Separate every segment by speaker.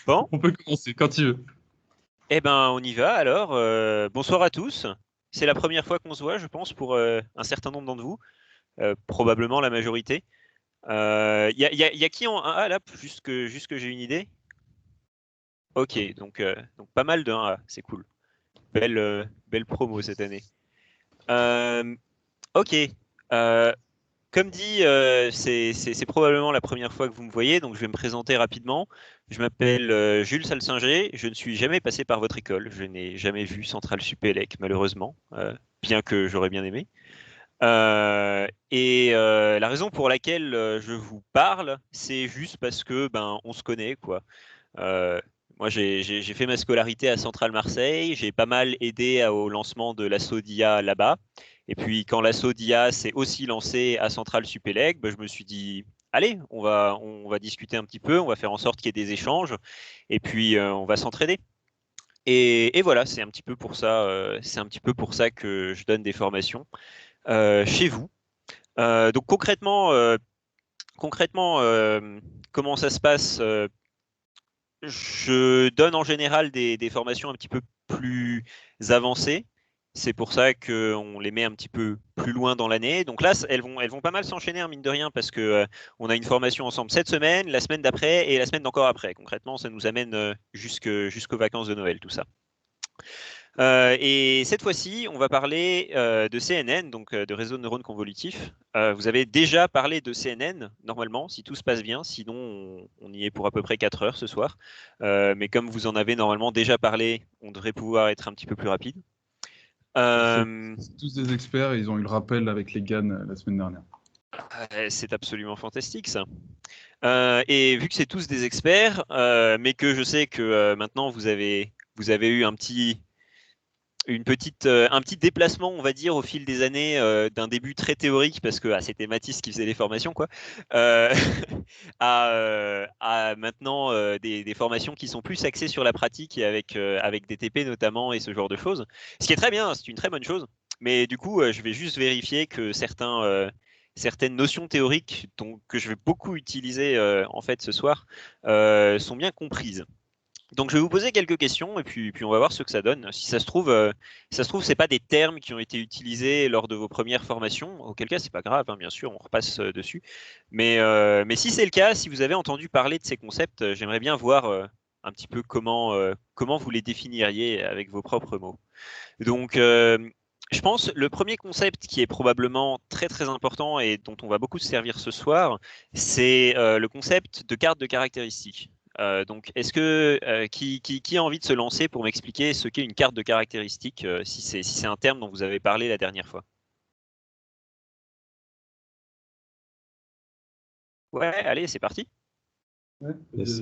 Speaker 1: Bon,
Speaker 2: On peut commencer quand tu veux.
Speaker 1: eh ben on y va alors. Bonsoir à tous. C'est la première fois qu'on se voit, je pense, pour un certain nombre d'entre vous, probablement la majorité. Y a qui en 1A là, juste que j'ai une idée? Ok, donc pas mal de 1A, c'est cool. Belle promo cette année. Euh, ok, euh, comme dit, c'est probablement la première fois que vous me voyez, donc je vais me présenter rapidement. Je m'appelle Jules Salsinger, je ne suis jamais passé par votre école, je n'ai jamais vu Centrale Supélec, malheureusement, bien que j'aurais bien aimé. La raison pour laquelle je vous parle, c'est juste parce que ben on se connaît, quoi. Euh, Moi, j'ai fait ma scolarité à Centrale Marseille. J'ai pas mal aidé au lancement de l'assaut d'IA là-bas. Et puis, quand l'assaut d'IA s'est aussi lancé à Centrale Supélec, ben, je me suis dit, allez, on va discuter un petit peu, on va faire en sorte qu'il y ait des échanges, et puis on va s'entraider. Et voilà, c'est un petit peu pour ça que je donne des formations chez vous. Donc concrètement, comment ça se passe? Je donne en général des formations un petit peu plus avancées. C'est pour ça qu'on les met un petit peu plus loin dans l'année. Donc là, elles vont pas mal s'enchaîner, hein, mine de rien, parce que on a une formation ensemble cette semaine, la semaine d'après et la semaine d'encore après. Concrètement, ça nous amène jusqu'aux vacances de Noël, tout ça. Et cette fois-ci, on va parler de CNN, donc de réseau de neurones convolutifs. Vous avez déjà parlé de CNN, normalement, si tout se passe bien. Sinon, on y est pour à peu près 4 heures ce soir. Mais comme vous en avez normalement déjà parlé, on devrait pouvoir être un petit peu plus rapide.
Speaker 2: C'est
Speaker 1: Euh,
Speaker 2: tous des experts, ils ont eu le rappel avec les GAN la semaine dernière.
Speaker 1: c'est absolument fantastique, ça. Et vu que c'est tous des experts, mais que je sais que maintenant vous avez eu un petit déplacement, on va dire, au fil des années, d'un début très théorique, parce que c'était Mathis qui faisait les formations, quoi, euh, à maintenant des formations qui sont plus axées sur la pratique et avec des TP notamment et ce genre de choses. Ce qui est très bien, c'est une très bonne chose. Mais du coup, je vais juste vérifier que certaines notions théoriques que je vais beaucoup utiliser en fait ce soir sont bien comprises. Donc je vais vous poser quelques questions et puis on va voir ce que ça donne. Si ça se trouve, c'est pas des termes qui ont été utilisés lors de vos premières formations. Auquel cas, c'est pas grave, hein, bien sûr, on repasse dessus. Mais si c'est le cas, si vous avez entendu parler de ces concepts, j'aimerais bien voir un petit peu comment vous les définiriez avec vos propres mots. Donc, je pense le premier concept qui est probablement très très important et dont on va beaucoup se servir ce soir, c'est le concept de carte de caractéristiques. Donc, qui a envie de se lancer pour m'expliquer ce qu'est une carte de caractéristiques, si c'est un terme dont vous avez parlé la dernière fois? Ouais, allez, c'est parti.
Speaker 2: Ouais, yes.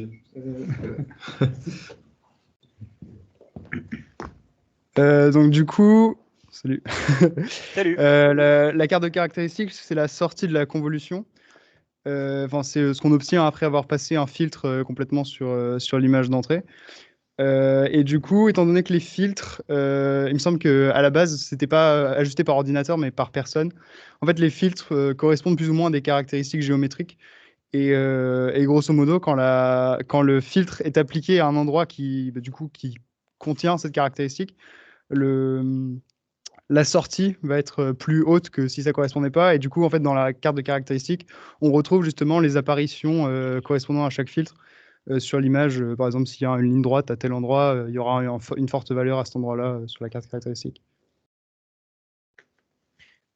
Speaker 3: Donc du coup, salut.
Speaker 1: Salut.
Speaker 3: La carte de caractéristiques, c'est la sortie de la convolution. Enfin, c'est ce qu'on obtient après avoir passé un filtre complètement sur l'image d'entrée. Et du coup, étant donné que les filtres, il me semble que à la base, c'était pas ajusté par ordinateur, mais par personne. En fait, les filtres correspondent plus ou moins à des caractéristiques géométriques. Et grosso modo, quand le filtre est appliqué à un endroit du coup, qui contient cette caractéristique, le, la sortie va être plus haute que si ça correspondait pas. Et du coup, en fait, dans la carte de caractéristiques, on retrouve justement les apparitions correspondant à chaque filtre sur l'image. Par exemple, s'il y a une ligne droite à tel endroit, il y aura une forte valeur à cet endroit-là sur la carte caractéristique.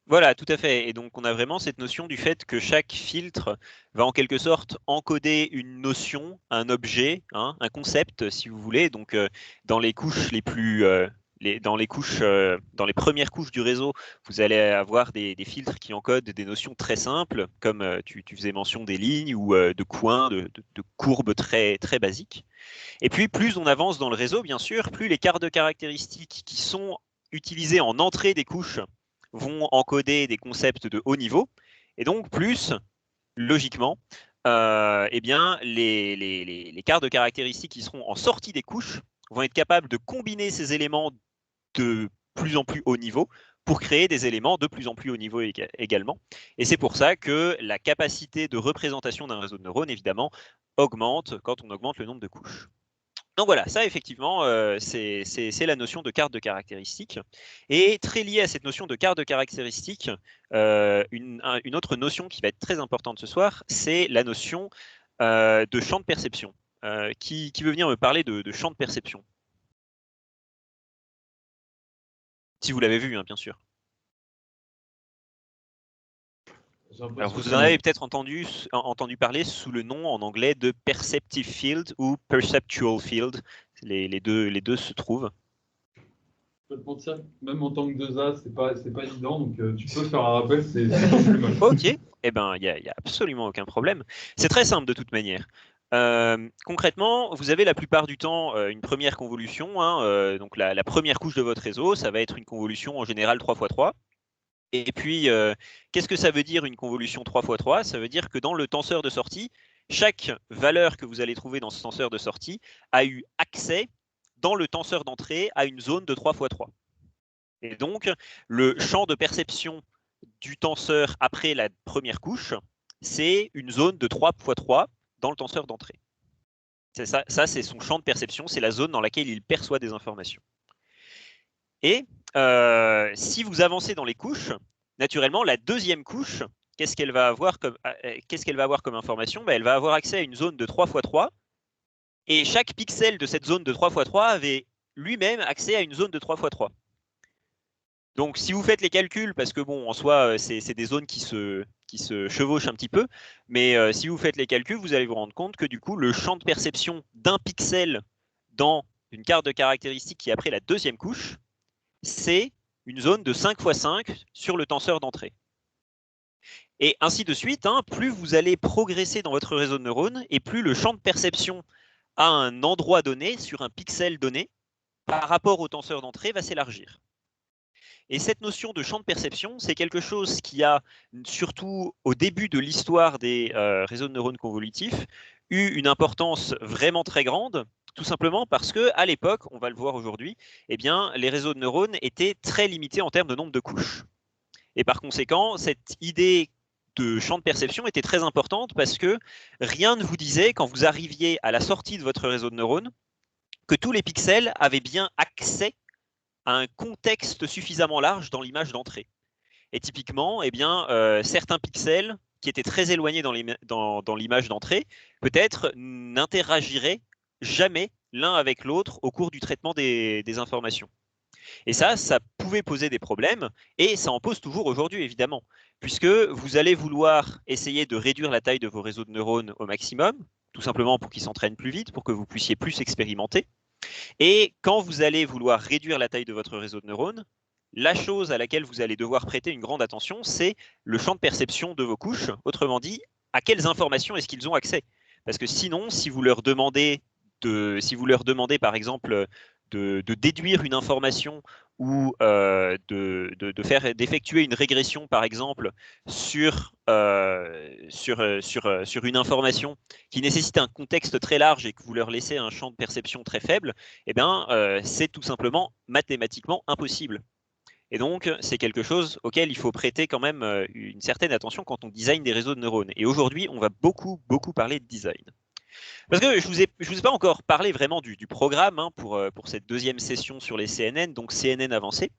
Speaker 1: Voilà, tout à fait. Et donc, on a vraiment cette notion du fait que chaque filtre va en quelque sorte encoder une notion, un objet, hein, un concept, si vous voulez. Donc, dans les couches les plus, dans les premières couches du réseau, vous allez avoir des filtres qui encodent des notions très simples, comme tu faisais mention des lignes ou de coins, de courbes très, très basiques. Et puis, plus on avance dans le réseau, bien sûr, plus les cartes de caractéristiques qui sont utilisées en entrée des couches vont encoder des concepts de haut niveau. Et donc, plus, logiquement, eh bien, les cartes de caractéristiques qui seront en sortie des couches vont être capables de combiner ces éléments de plus en plus haut niveau pour créer des éléments de plus en plus haut niveau également. Et c'est pour ça que la capacité de représentation d'un réseau de neurones, évidemment, augmente quand on augmente le nombre de couches. Donc voilà, ça effectivement, c'est la notion de carte de caractéristiques. Et très lié à cette notion de carte de caractéristiques, une autre notion qui va être très importante ce soir, c'est la notion de champ de perception. Qui veut venir me parler de champ de perception? Si vous l'avez vu, hein, bien sûr. Alors, vous en avez peut-être entendu parler sous le nom en anglais de perceptive field ou perceptual field. Les deux se trouvent.
Speaker 2: Je peux te mentir, même en tant que 2A, c'est pas évident, donc tu peux faire un rappel, c'est plus mal.
Speaker 1: Ok, eh ben, il n'y a absolument aucun problème. C'est très simple de toute manière. Concrètement, vous avez la plupart du temps une première convolution, hein, donc la première couche de votre réseau, ça va être une convolution en général 3x3. Et puis, qu'est-ce que ça veut dire une convolution 3x3? Ça veut dire que dans le tenseur de sortie, chaque valeur que vous allez trouver dans ce tenseur de sortie a eu accès dans le tenseur d'entrée à une zone de 3x3. Et donc, le champ de perception du tenseur après la première couche, c'est une zone de 3x3 dans le tenseur d'entrée. Ça, c'est son champ de perception, c'est la zone dans laquelle il perçoit des informations. Et si vous avancez dans les couches, naturellement, la deuxième couche, qu'est-ce qu'elle va avoir comme information? Elle va avoir accès à une zone de 3x3, et chaque pixel de cette zone de 3x3 avait lui-même accès à une zone de 3x3. Donc, si vous faites les calculs, parce que bon, en soi, c'est des zones qui se chevauchent un petit peu, mais si vous faites les calculs, vous allez vous rendre compte que du coup, le champ de perception d'un pixel dans une carte de caractéristiques qui est après la deuxième couche, c'est une zone de 5 x 5 sur le tenseur d'entrée. Et ainsi de suite, hein, plus vous allez progresser dans votre réseau de neurones, et plus le champ de perception à un endroit donné, sur un pixel donné, par rapport au tenseur d'entrée, va s'élargir. Et cette notion de champ de perception, c'est quelque chose qui a, surtout au début de l'histoire des réseaux de neurones convolutifs, eu une importance vraiment très grande, tout simplement parce qu'à l'époque, on va le voir aujourd'hui, eh bien, les réseaux de neurones étaient très limités en termes de nombre de couches. Et par conséquent, cette idée de champ de perception était très importante parce que rien ne vous disait, quand vous arriviez à la sortie de votre réseau de neurones, que tous les pixels avaient bien accès à un contexte suffisamment large dans l'image d'entrée. Et typiquement, eh bien, certains pixels qui étaient très éloignés dans l'image d'entrée, peut-être n'interagiraient jamais l'un avec l'autre au cours du traitement des informations. Et ça pouvait poser des problèmes, et ça en pose toujours aujourd'hui, évidemment, puisque vous allez vouloir essayer de réduire la taille de vos réseaux de neurones au maximum, tout simplement pour qu'ils s'entraînent plus vite, pour que vous puissiez plus expérimenter. Et quand vous allez vouloir réduire la taille de votre réseau de neurones, la chose à laquelle vous allez devoir prêter une grande attention, c'est le champ de perception de vos couches. Autrement dit, à quelles informations est-ce qu'ils ont accès? Parce que sinon, si vous leur demandez par exemple de déduire une information ou d'effectuer une régression, par exemple, sur une information qui nécessite un contexte très large et que vous leur laissez un champ de perception très faible, eh bien, c'est tout simplement mathématiquement impossible. Et donc, c'est quelque chose auquel il faut prêter quand même une certaine attention quand on design des réseaux de neurones. Et aujourd'hui, on va beaucoup parler de design. Parce que je vous ai pas encore parlé vraiment du programme, hein, pour cette deuxième session sur les CNN, donc CNN avancé.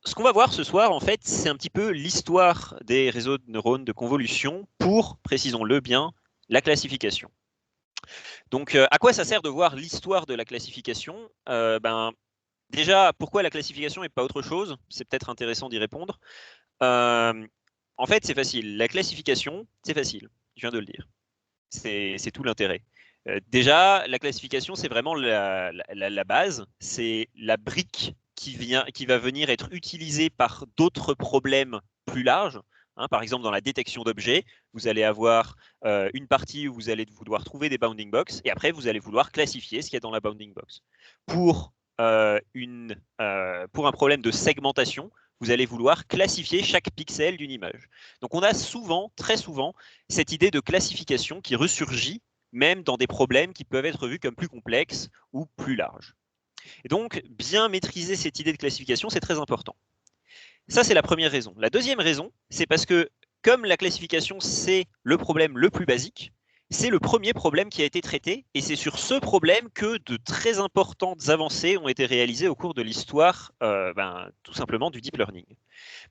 Speaker 1: Ce qu'on va voir ce soir, en fait, c'est un petit peu l'histoire des réseaux de neurones de convolution pour, précisons-le bien, la classification. Donc, à quoi ça sert de voir l'histoire de la classification? Déjà, pourquoi la classification et pas autre chose? C'est peut-être intéressant d'y répondre. En fait, c'est facile. La classification, c'est facile. Je viens de le dire. C'est tout l'intérêt. Déjà, la classification, c'est vraiment la base. C'est la brique qui va venir être utilisée par d'autres problèmes plus larges. Hein, par exemple, dans la détection d'objets, vous allez avoir une partie où vous allez vouloir trouver des bounding box, et après, vous allez vouloir classifier ce qu'il y a dans la bounding box. Pour un problème de segmentation, vous allez vouloir classifier chaque pixel d'une image. Donc on a souvent, très souvent, cette idée de classification qui ressurgit, même dans des problèmes qui peuvent être vus comme plus complexes ou plus larges. Et donc, bien maîtriser cette idée de classification, c'est très important. Ça, c'est la première raison. La deuxième raison, c'est parce que comme la classification, c'est le problème le plus basique, c'est le premier problème qui a été traité, et c'est sur ce problème que de très importantes avancées ont été réalisées au cours de l'histoire, tout simplement, du deep learning.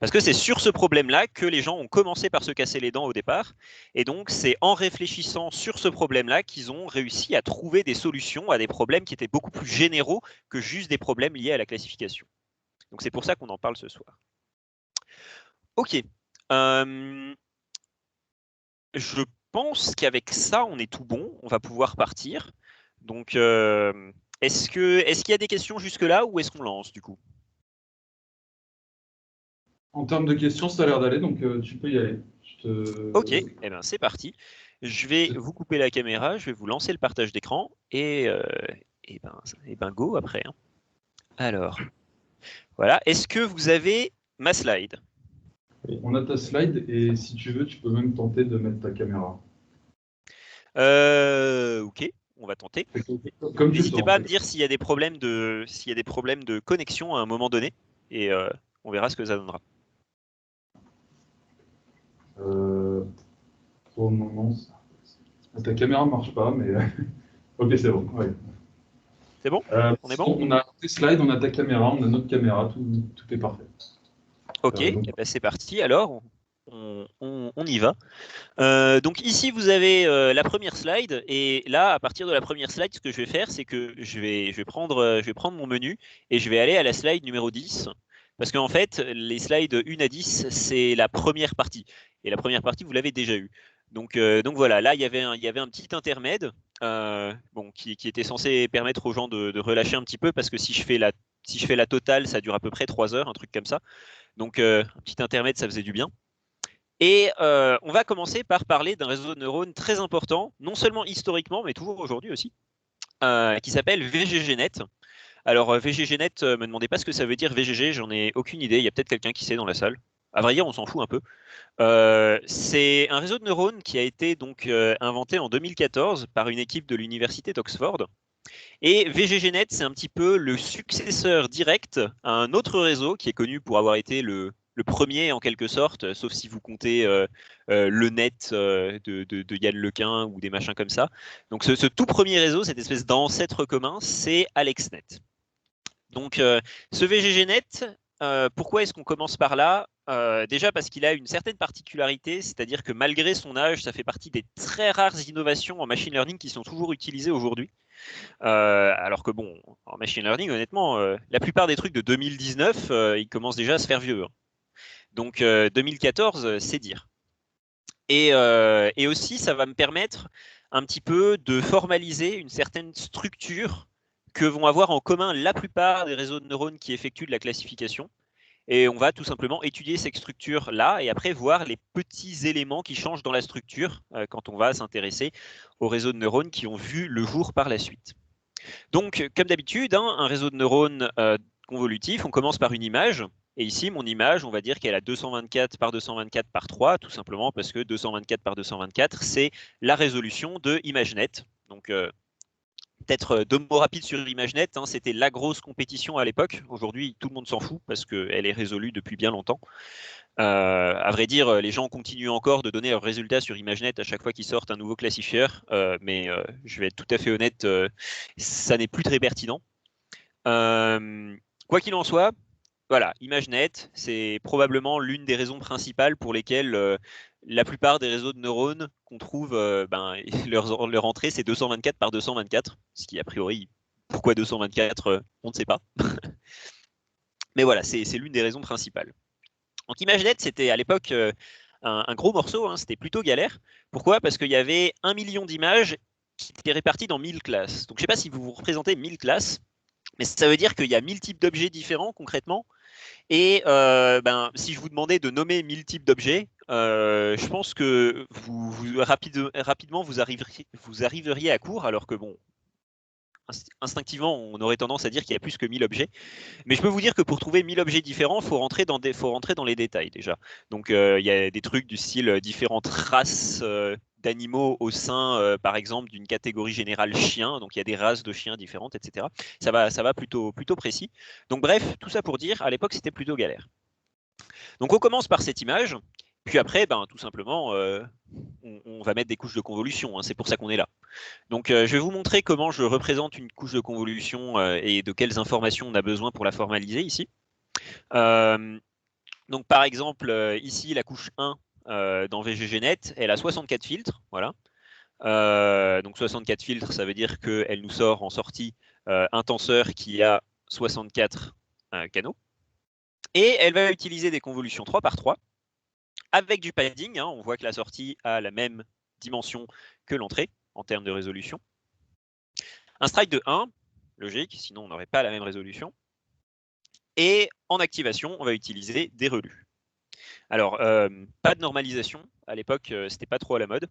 Speaker 1: Parce que c'est sur ce problème-là que les gens ont commencé par se casser les dents au départ, et donc c'est en réfléchissant sur ce problème-là qu'ils ont réussi à trouver des solutions à des problèmes qui étaient beaucoup plus généraux que juste des problèmes liés à la classification. Donc c'est pour ça qu'on en parle ce soir. Ok. Je pense qu'avec ça, on est tout bon. On va pouvoir partir. Donc, est-ce qu'il y a des questions jusque-là ou est-ce qu'on lance du coup?
Speaker 2: En termes de questions, ça a l'air d'aller, donc tu peux y aller.
Speaker 1: Ok, eh ben, c'est parti. Je vais vous couper la caméra, je vais vous lancer le partage d'écran et go après. Hein. Alors, voilà. Est-ce que vous avez ma slide?
Speaker 2: On a ta slide et si tu veux, tu peux même tenter de mettre ta caméra.
Speaker 1: Ok, on va tenter.
Speaker 2: Comme tu
Speaker 1: N'hésitez
Speaker 2: sens,
Speaker 1: pas
Speaker 2: en
Speaker 1: à me
Speaker 2: fait.
Speaker 1: dire s'il y a des problèmes de connexion à un moment donné et on verra ce que ça donnera.
Speaker 2: Pour le moment, ta caméra ne marche pas, mais ok, c'est bon. Ouais.
Speaker 1: C'est bon? On est bon?
Speaker 2: On a tes slides, on a ta caméra, on a notre caméra, tout est parfait.
Speaker 1: Ok,
Speaker 2: Donc,
Speaker 1: eh ben, c'est parti. Alors, on y va. Donc ici, vous avez la première slide. Et là, à partir de la première slide, ce que je vais faire, c'est que je vais prendre mon menu et je vais aller à la slide numéro 10. Parce qu'en fait, les slides 1 à 10, c'est la première partie. Et la première partie, vous l'avez déjà eue. Donc voilà, là, il y avait un petit intermède qui était censé permettre aux gens de relâcher un petit peu. Parce que si je fais la totale, ça dure à peu près 3 heures, un truc comme ça. Donc un petit intermède, ça faisait du bien. Et on va commencer par parler d'un réseau de neurones très important, non seulement historiquement, mais toujours aujourd'hui aussi, qui s'appelle VGGNet. Alors VGGNet, me demandez pas ce que ça veut dire VGG, j'en ai aucune idée, il y a peut-être quelqu'un qui sait dans la salle. À vrai dire, on s'en fout un peu. C'est un réseau de neurones qui a été donc inventé en 2014 par une équipe de l'université d'Oxford. Et VGGNet, c'est un petit peu le successeur direct à un autre réseau qui est connu pour avoir été le premier en quelque sorte, sauf si vous comptez le net de Yann Lequin ou des machins comme ça. Donc ce tout premier réseau, cette espèce d'ancêtre commun, c'est AlexNet. Donc ce VGGNet, pourquoi est-ce qu'on commence par là? Déjà parce qu'il a une certaine particularité, c'est-à-dire que malgré son âge, ça fait partie des très rares innovations en machine learning qui sont toujours utilisées aujourd'hui. Alors que bon, en machine learning, honnêtement, la plupart des trucs de 2019, ils commencent déjà à se faire vieux. Hein. Donc 2014, c'est dire. Et aussi, ça va me permettre un petit peu de formaliser une certaine structure que vont avoir en commun la plupart des réseaux de neurones qui effectuent de la classification. Et on va tout simplement étudier cette structure-là et après voir les petits éléments qui changent dans la structure quand on va s'intéresser aux réseaux de neurones qui ont vu le jour par la suite. Donc, comme d'habitude, hein, un réseau de neurones convolutif, on commence par une image. Et ici, mon image, on va dire qu'elle a 224 par 224 par 3, tout simplement parce que 224 par 224, c'est la résolution de ImageNet. Donc, peut-être deux mots rapides sur ImageNet, hein, c'était la grosse compétition à l'époque. Aujourd'hui, tout le monde s'en fout parce qu'elle est résolue depuis bien longtemps. À vrai dire, les gens continuent encore de donner leurs résultats sur ImageNet à chaque fois qu'ils sortent un nouveau classifieur, mais je vais être tout à fait honnête, ça n'est plus très pertinent. Quoi qu'il en soit, voilà, ImageNet, c'est probablement l'une des raisons principales pour lesquelles la plupart des réseaux de neurones qu'on trouve, leur entrée, c'est 224 par 224, ce qui a priori, pourquoi 224, on ne sait pas. Mais voilà, c'est l'une des raisons principales. Donc ImageNet, c'était à l'époque un gros morceau, hein, c'était plutôt galère. Pourquoi? Parce qu'il y avait 1 million d'images qui étaient réparties dans 1000 classes. Donc je ne sais pas si vous vous représentez 1000 classes, mais ça veut dire qu'il y a 1000 types d'objets différents concrètement. Et si je vous demandais de nommer 1000 types d'objets, je pense que rapidement vous arriveriez à court, alors que bon, instinctivement, on aurait tendance à dire qu'il y a plus que 1000 objets. Mais je peux vous dire que pour trouver 1000 objets différents, il faut rentrer dans les détails déjà. Donc il y a des trucs du style différentes races d'animaux au sein, par exemple, d'une catégorie générale chien. Donc il y a des races de chiens différentes, etc. Ça va plutôt précis. Donc bref, tout ça pour dire, à l'époque, c'était plutôt galère. Donc on commence par cette image, puis après, tout simplement, on va mettre des couches de convolution, hein, c'est pour ça qu'on est là. Donc je vais vous montrer comment je représente une couche de convolution et de quelles informations on a besoin pour la formaliser ici. Donc par exemple, ici, la couche 1 dans VGGNet, elle a 64 filtres, voilà. Donc 64 filtres, ça veut dire qu'elle nous sort en sortie un tenseur qui a 64 canaux. Et elle va utiliser des convolutions 3 par 3 avec du padding. Hein, on voit que la sortie a la même dimension que l'entrée en termes de résolution. Un stride de 1, logique, sinon on n'aurait pas la même résolution. Et en activation, on va utiliser des relus. Alors, pas de normalisation. À l'époque, c'était pas trop à la mode.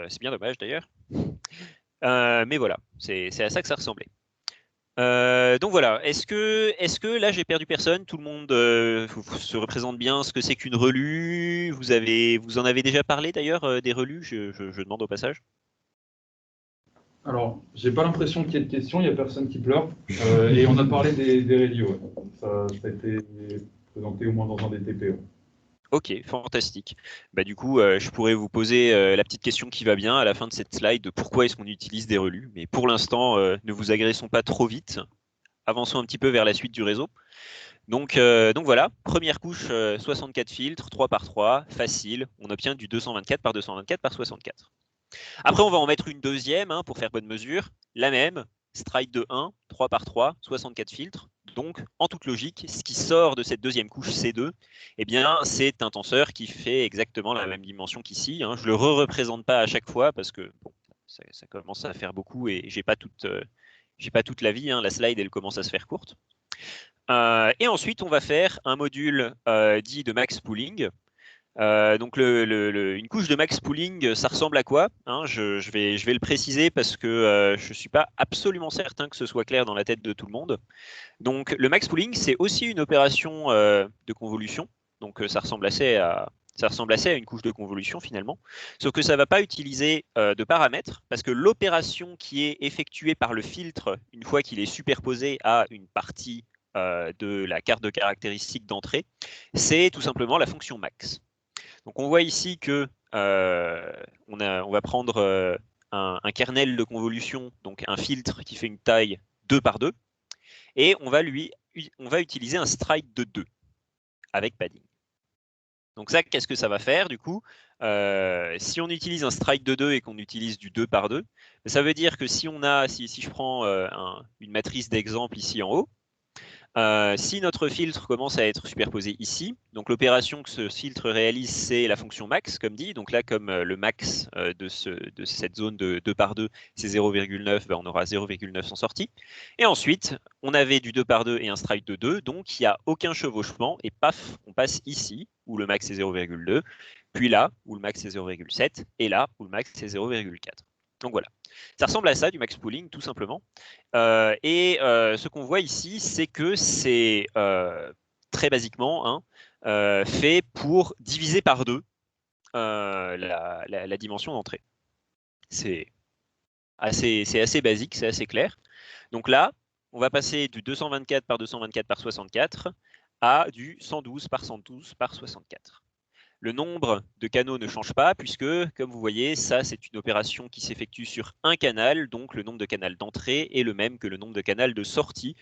Speaker 1: C'est bien dommage d'ailleurs. Mais voilà, c'est à ça que ça ressemblait. Donc voilà, est-ce que là j'ai perdu personne? Tout le monde se représente bien ce que c'est qu'une relue? Vous en avez déjà parlé d'ailleurs des relus, je demande au passage.
Speaker 2: Alors, j'ai pas l'impression qu'il y ait de questions, il n'y a personne qui pleure. Et on a parlé des radios. Ouais. Ça a été présenté au moins dans un DTP. Ouais.
Speaker 1: Ok, fantastique. Du coup, je pourrais vous poser la petite question qui va bien à la fin de cette slide de pourquoi est-ce qu'on utilise des relus. Mais pour l'instant, ne vous agressons pas trop vite. Avançons un petit peu vers la suite du réseau. Donc voilà, première couche, 64 filtres, 3 par 3, facile. On obtient du 224 par 224 par 64. Après, on va en mettre une deuxième pour faire bonne mesure. La même, stride de 1, 3 par 3, 64 filtres. Donc, en toute logique, ce qui sort de cette deuxième couche C2, eh bien, c'est un tenseur qui fait exactement la même dimension qu'ici. Je ne le représente pas à chaque fois parce que bon, ça commence à faire beaucoup et j'ai pas toute la vie. La slide, elle commence à se faire courte. Et ensuite, on va faire un module dit de max pooling. Donc une couche de max pooling, ça ressemble à quoi? Je vais le préciser parce que je ne suis pas absolument certain que ce soit clair dans la tête de tout le monde. Donc le max pooling, c'est aussi une opération de convolution. Donc ça ressemble assez à une couche de convolution finalement. Sauf que ça ne va pas utiliser de paramètres parce que l'opération qui est effectuée par le filtre, une fois qu'il est superposé à une partie de la carte de caractéristiques d'entrée, c'est tout simplement la fonction max. Donc on voit ici que on va prendre un kernel de convolution, donc un filtre qui fait une taille 2 par 2, et on va utiliser un stride de 2 avec padding. Donc ça, qu'est-ce que ça va faire du coup? Si on utilise un stride de 2 et qu'on utilise du 2 par 2, ça veut dire que si je prends une matrice d'exemple ici en haut, si notre filtre commence à être superposé ici, donc l'opération que ce filtre réalise, c'est la fonction max, comme dit. Donc là, comme le max de cette zone de 2 par 2, c'est 0,9, on aura 0,9 en sortie. Et ensuite, on avait du 2 par 2 et un stride de 2, donc il n'y a aucun chevauchement, et paf, on passe ici, où le max est 0,2, puis là, où le max est 0,7, et là, où le max est 0,4. Donc voilà. Ça ressemble à ça, du max pooling, tout simplement. Ce qu'on voit ici, c'est que c'est très basiquement fait pour diviser par 2 la dimension d'entrée. C'est assez basique, c'est assez clair. Donc là, on va passer du 224 par 224 par 64 à du 112 par 112 par 64. Le nombre de canaux ne change pas puisque, comme vous voyez, ça c'est une opération qui s'effectue sur un canal, donc le nombre de canaux d'entrée est le même que le nombre de canaux de sortie.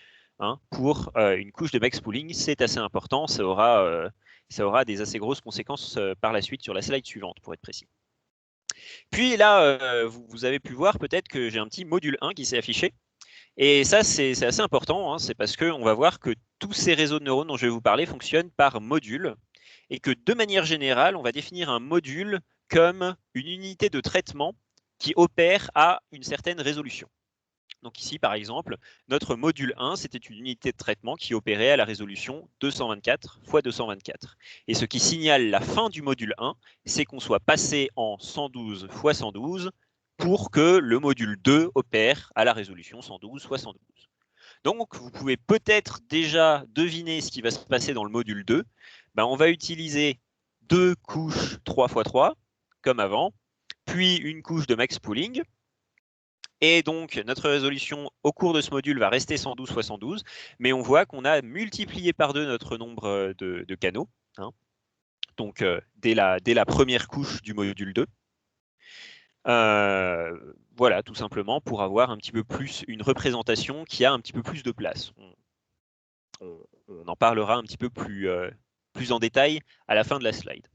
Speaker 1: Pour une couche de max pooling, c'est assez important, ça aura des assez grosses conséquences par la suite sur la slide suivante pour être précis. Puis là, vous avez pu voir peut-être que j'ai un petit module 1 qui s'est affiché. Et ça, c'est assez important, c'est parce qu'on va voir que tous ces réseaux de neurones dont je vais vous parler fonctionnent par module et que de manière générale, on va définir un module comme une unité de traitement qui opère à une certaine résolution. Donc ici, par exemple, notre module 1, c'était une unité de traitement qui opérait à la résolution 224 x 224. Et ce qui signale la fin du module 1, c'est qu'on soit passé en 112 x 112 pour que le module 2 opère à la résolution 112 x 112. Donc, vous pouvez peut-être déjà deviner ce qui va se passer dans le module 2. On va utiliser deux couches 3 x 3, comme avant, puis une couche de max pooling. Et donc, notre résolution au cours de ce module va rester 112 x 112, mais on voit qu'on a multiplié par 2 notre nombre de canaux. hein. Donc dès la première couche du module 2. Voilà, tout simplement pour avoir un petit peu plus une représentation qui a un petit peu plus de place. On en parlera un petit peu plus en détail à la fin de la slide.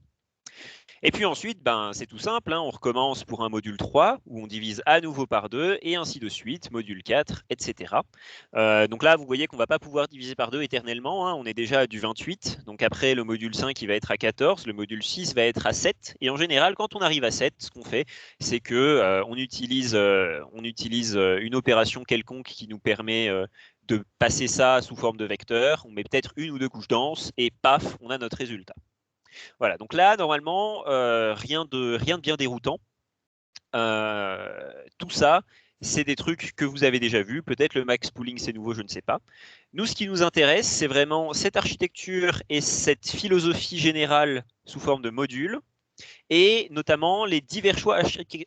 Speaker 1: Et puis ensuite, c'est tout simple, hein, on recommence pour un module 3 où on divise à nouveau par 2 et ainsi de suite, module 4, etc. Donc là, vous voyez qu'on ne va pas pouvoir diviser par 2 éternellement, hein, on est déjà à du 28, donc après le module 5 il va être à 14, le module 6 va être à 7, et en général quand on arrive à 7, ce qu'on fait, c'est que on utilise une opération quelconque qui nous permet de passer ça sous forme de vecteur, on met peut-être une ou deux couches denses, et paf, on a notre résultat. Voilà, donc là, normalement, rien de bien déroutant. Tout ça, c'est des trucs que vous avez déjà vus. Peut-être le max pooling, c'est nouveau, je ne sais pas. Nous, ce qui nous intéresse, c'est vraiment cette architecture et cette philosophie générale sous forme de modules, et notamment les divers choix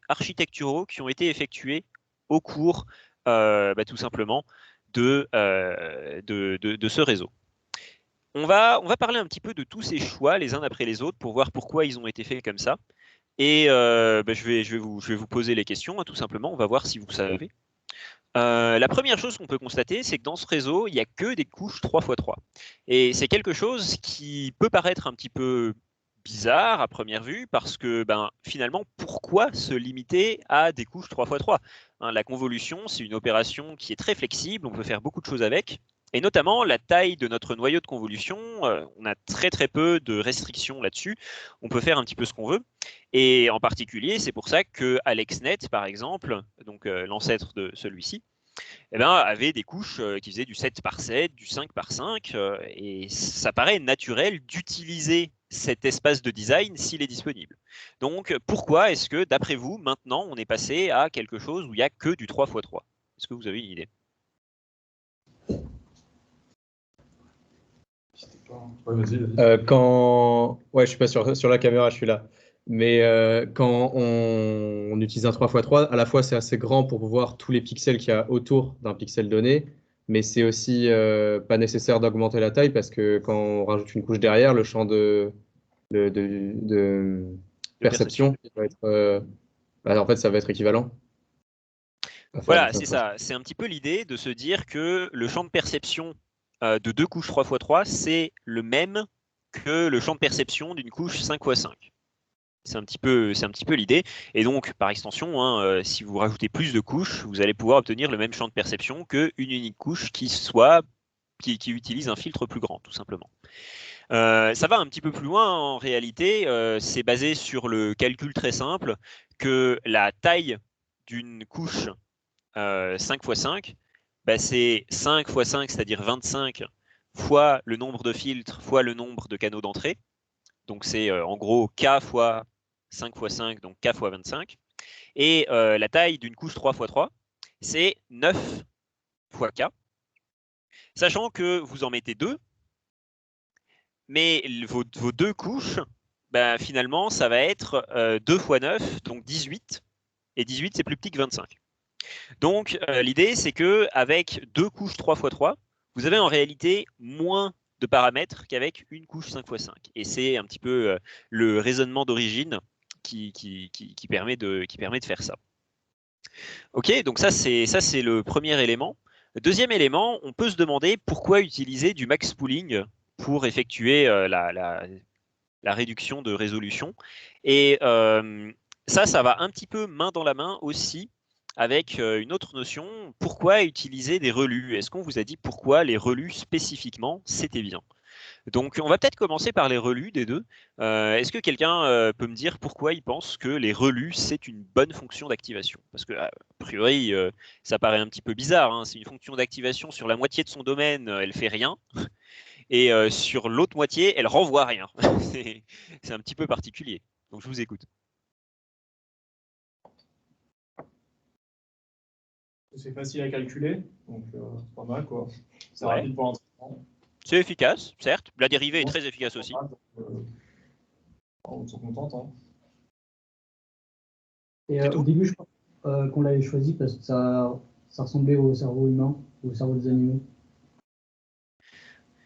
Speaker 1: architecturaux qui ont été effectués au cours, tout simplement, de ce réseau. On va parler un petit peu de tous ces choix les uns après les autres pour voir pourquoi ils ont été faits comme ça. Et je vais vous poser les questions, hein, tout simplement. On va voir si vous savez. La première chose qu'on peut constater, c'est que dans ce réseau, il n'y a que des couches 3x3. Et c'est quelque chose qui peut paraître un petit peu bizarre à première vue, parce que finalement, pourquoi se limiter à des couches 3x3 ? La convolution, c'est une opération qui est très flexible, on peut faire beaucoup de choses avec. Et notamment, la taille de notre noyau de convolution, on a très très peu de restrictions là-dessus. On peut faire un petit peu ce qu'on veut. Et en particulier, c'est pour ça que AlexNet, par exemple, donc l'ancêtre de celui-ci, avait des couches qui faisaient du 7 par 7, du 5 par 5, et ça paraît naturel d'utiliser cet espace de design s'il est disponible. Donc pourquoi est-ce que, d'après vous, maintenant, on est passé à quelque chose où il n'y a que du 3x3 ? Est-ce que vous avez une idée ?
Speaker 2: Ouais, vas-y.
Speaker 4: Ouais, je suis pas sur la caméra, je suis là. Mais quand on utilise un 3x3, à la fois c'est assez grand pour voir tous les pixels qu'il y a autour d'un pixel donné, mais c'est aussi pas nécessaire d'augmenter la taille parce que quand on rajoute une couche derrière, le champ de perception va être, en fait, ça va être équivalent.
Speaker 1: Voilà, c'est ça. C'est un petit peu l'idée de se dire que le champ de perception de deux couches 3x3, c'est le même que le champ de perception d'une couche 5x5. C'est un petit peu l'idée. Et donc, par extension, hein, si vous rajoutez plus de couches, vous allez pouvoir obtenir le même champ de perception qu'une unique couche qui utilise un filtre plus grand, tout simplement. Ça va un petit peu plus loin en réalité. C'est basé sur le calcul très simple que la taille d'une couche 5x5, c'est 5 x 5, c'est-à-dire 25, fois le nombre de filtres, fois le nombre de canaux d'entrée. Donc c'est en gros K fois 5 x 5, donc K fois 25. Et la taille d'une couche 3x3, c'est 9 fois K. Sachant que vous en mettez deux, mais vos deux couches, finalement, ça va être 2 x 9, donc 18. Et 18, c'est plus petit que 25. Donc l'idée, c'est qu'avec deux couches 3x3, vous avez en réalité moins de paramètres qu'avec une couche 5x5. Et c'est un petit peu le raisonnement d'origine qui permet de faire ça. Ok, donc ça c'est le premier élément. Deuxième élément, on peut se demander pourquoi utiliser du max pooling pour effectuer la réduction de résolution. Et ça va un petit peu main dans la main aussi avec une autre notion. Pourquoi utiliser des relus ? Est-ce qu'on vous a dit pourquoi les relus spécifiquement, c'était bien ? Donc on va peut-être commencer par les relus des deux. Est-ce que quelqu'un peut me dire pourquoi il pense que les relus, c'est une bonne fonction d'activation ? Parce que a priori, ça paraît un petit peu bizarre, hein. C'est une fonction d'activation sur la moitié de son domaine, elle fait rien. Et sur l'autre moitié, elle renvoie rien. C'est un petit peu particulier. Donc je vous écoute.
Speaker 5: C'est facile à calculer, donc c'est pas mal quoi. C'est
Speaker 1: Ouais.
Speaker 5: rapide pour l'entraînement.
Speaker 1: C'est efficace, certes. La dérivée est très efficace aussi.
Speaker 5: On s'en contente. Hein.
Speaker 6: Et au début, je crois qu'on l'avait choisi parce que ça ressemblait au cerveau humain, au cerveau des animaux.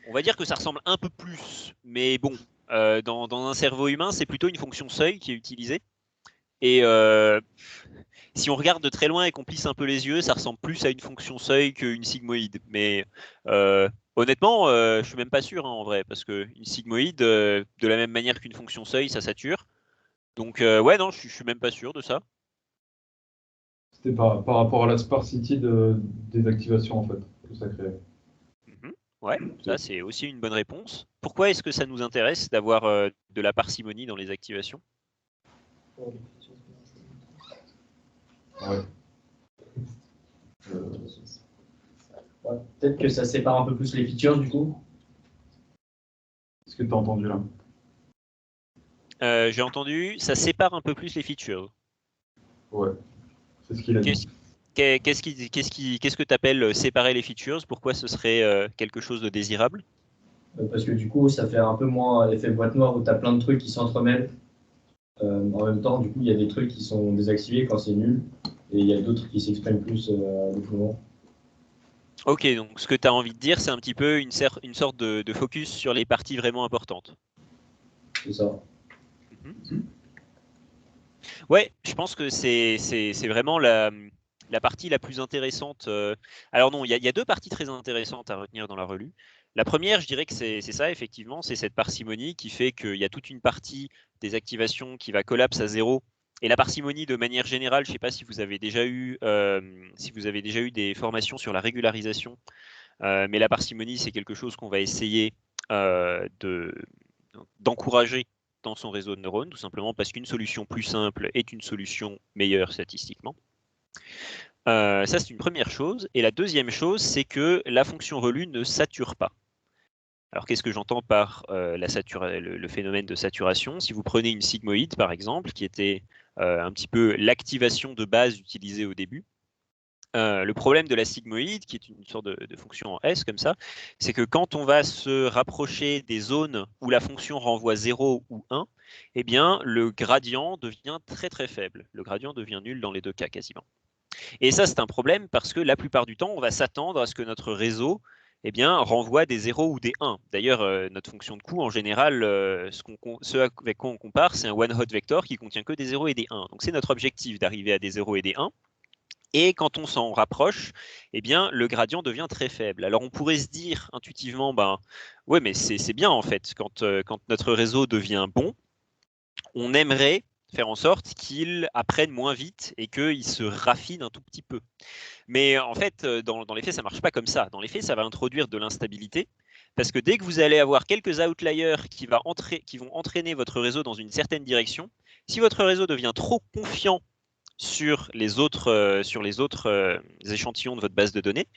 Speaker 1: On va dire que ça ressemble un peu plus, mais bon, Dans un cerveau humain, c'est plutôt une fonction seuil qui est utilisée. Et si on regarde de très loin et qu'on plisse un peu les yeux, ça ressemble plus à une fonction seuil qu'une sigmoïde. Mais honnêtement, je suis même pas sûr en vrai, parce qu'une sigmoïde, de la même manière qu'une fonction seuil, ça sature. Donc ouais, non, je suis même pas sûr de ça.
Speaker 2: C'était par rapport à la sparsity des activations, en fait, que ça créait.
Speaker 1: Ouais, ça c'est aussi une bonne réponse. Pourquoi est-ce que ça nous intéresse d'avoir de la parcimonie dans les activations?
Speaker 2: Ouais.
Speaker 7: Ouais, peut-être que ça sépare un peu plus les features du coup.
Speaker 2: Qu'est-ce que tu as entendu là?
Speaker 1: J'ai entendu, ça sépare un peu plus les features.
Speaker 2: Ouais, c'est ce qu'il a dit.
Speaker 1: Qu'est-ce que tu appelles séparer les features? Pourquoi ce serait quelque chose de désirable?
Speaker 7: Parce que du coup, ça fait un peu moins l'effet boîte noire où tu as plein de trucs qui s'entremêlent. En même temps, du coup, il y a des trucs qui sont désactivés quand c'est nul, et il y a d'autres qui s'expriment plus à d'autres moments.
Speaker 1: Ok, donc ce que tu as envie de dire, c'est un petit peu une sorte de focus sur les parties vraiment importantes.
Speaker 7: C'est ça.
Speaker 1: Ouais, je pense que c'est vraiment la partie la plus intéressante. Alors non, il y a deux parties très intéressantes à retenir dans la revue. La première, je dirais que c'est ça, effectivement, c'est cette parcimonie qui fait qu'il y a toute une partie des activations qui va collapse à zéro. Et la parcimonie, de manière générale, je ne sais pas si vous avez déjà eu des formations sur la régularisation, mais la parcimonie, c'est quelque chose qu'on va essayer d'encourager dans son réseau de neurones, tout simplement parce qu'une solution plus simple est une solution meilleure statistiquement. Ça, c'est une première chose. Et la deuxième chose, c'est que la fonction relue ne sature pas. Alors, qu'est-ce que j'entends par le phénomène de saturation? Si vous prenez une sigmoïde, par exemple, qui était un petit peu l'activation de base utilisée au début, le problème de la sigmoïde, qui est une sorte de fonction en S comme ça, c'est que quand on va se rapprocher des zones où la fonction renvoie 0 ou 1, eh bien, le gradient devient très très faible. Le gradient devient nul dans les deux cas quasiment. Et ça, c'est un problème parce que la plupart du temps, on va s'attendre à ce que notre réseau renvoie des 0 ou des 1. D'ailleurs, notre fonction de coût, en général, ce avec quoi on compare, c'est un one-hot vector qui contient que des 0 et des 1. Donc c'est notre objectif d'arriver à des 0 et des 1. Et quand on s'en rapproche, eh bien, le gradient devient très faible. Alors on pourrait se dire intuitivement, ouais, mais c'est bien en fait, quand notre réseau devient bon, on aimerait faire en sorte qu'il apprenne moins vite et qu'il se raffine un tout petit peu. Mais en fait, dans les faits, ça ne marche pas comme ça. Dans les faits, ça va introduire de l'instabilité, parce que dès que vous allez avoir quelques outliers qui vont entraîner votre réseau dans une certaine direction, si votre réseau devient trop confiant sur les autres échantillons de votre base de données,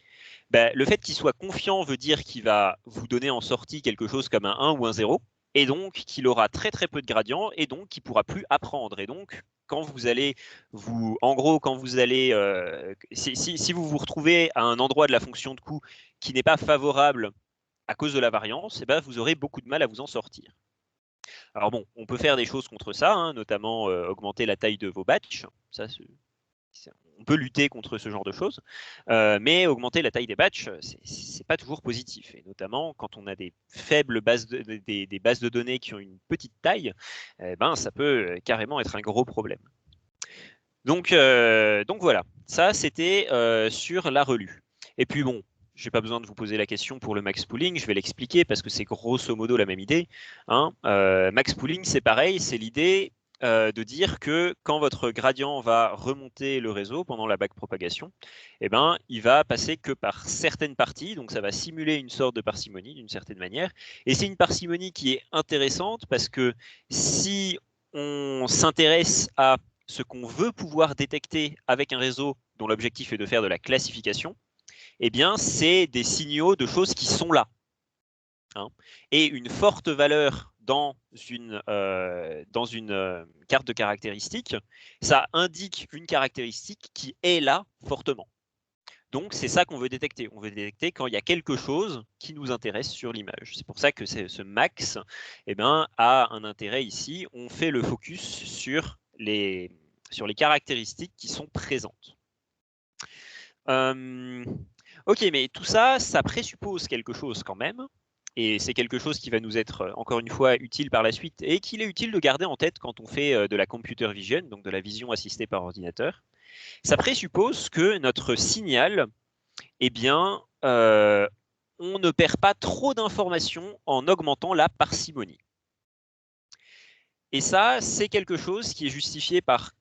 Speaker 1: le fait qu'il soit confiant veut dire qu'il va vous donner en sortie quelque chose comme un 1 ou un 0, et donc qu'il aura très très peu de gradient, et donc qu'il ne pourra plus apprendre. Et donc, quand vous allez si vous vous retrouvez à un endroit de la fonction de coût qui n'est pas favorable à cause de la variance, vous aurez beaucoup de mal à vous en sortir. Alors bon, on peut faire des choses contre ça, hein, notamment augmenter la taille de vos batchs. Ça, on peut lutter contre ce genre de choses, mais augmenter la taille des batchs, c'est pas toujours positif. Et notamment quand on a des faibles bases des bases de données qui ont une petite taille, ça peut carrément être un gros problème. Donc voilà, ça c'était sur la relue. Et puis bon, je n'ai pas besoin de vous poser la question pour le max pooling, je vais l'expliquer parce que c'est grosso modo la même idée. Hein. Max pooling, c'est pareil, c'est l'idée de dire que quand votre gradient va remonter le réseau pendant la backpropagation, il va passer que par certaines parties, donc ça va simuler une sorte de parcimonie d'une certaine manière. Et c'est une parcimonie qui est intéressante parce que si on s'intéresse à ce qu'on veut pouvoir détecter avec un réseau dont l'objectif est de faire de la classification, c'est des signaux de choses qui sont là. Hein. Et une forte valeur dans une carte de caractéristiques, ça indique une caractéristique qui est là fortement. Donc, c'est ça qu'on veut détecter. On veut détecter quand il y a quelque chose qui nous intéresse sur l'image. C'est pour ça que ce max a un intérêt ici. On fait le focus sur les caractéristiques qui sont présentes. Ok, mais tout ça, ça présuppose quelque chose quand même. Et c'est quelque chose qui va nous être, encore une fois, utile par la suite et qu'il est utile de garder en tête quand on fait de la computer vision, donc de la vision assistée par ordinateur. Ça présuppose que notre signal, eh bien, on ne perd pas trop d'informations en augmentant la parcimonie. Et ça, c'est quelque chose qui est justifié par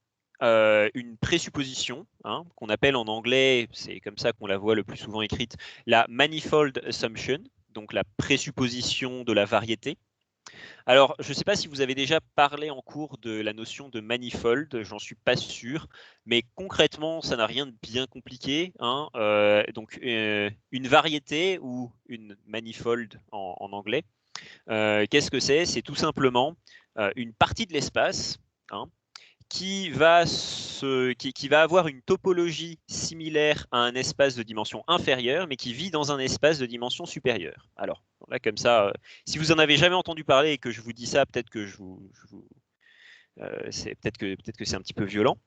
Speaker 1: une présupposition, hein, qu'on appelle en anglais, c'est comme ça qu'on la voit le plus souvent écrite, la manifold assumption, donc la présupposition de la variété. Alors, je ne sais pas si vous avez déjà parlé en cours de la notion de manifold, j'en suis pas sûr, mais concrètement, ça n'a rien de bien compliqué, hein. Donc, une variété ou une manifold en anglais, qu'est-ce que c'est? C'est tout simplement une partie de l'espace, hein, qui va avoir une topologie similaire à un espace de dimension inférieure, mais qui vit dans un espace de dimension supérieure. Alors, là, comme ça, si vous en avez jamais entendu parler et que je vous dis ça, peut-être que peut-être que c'est un petit peu violent.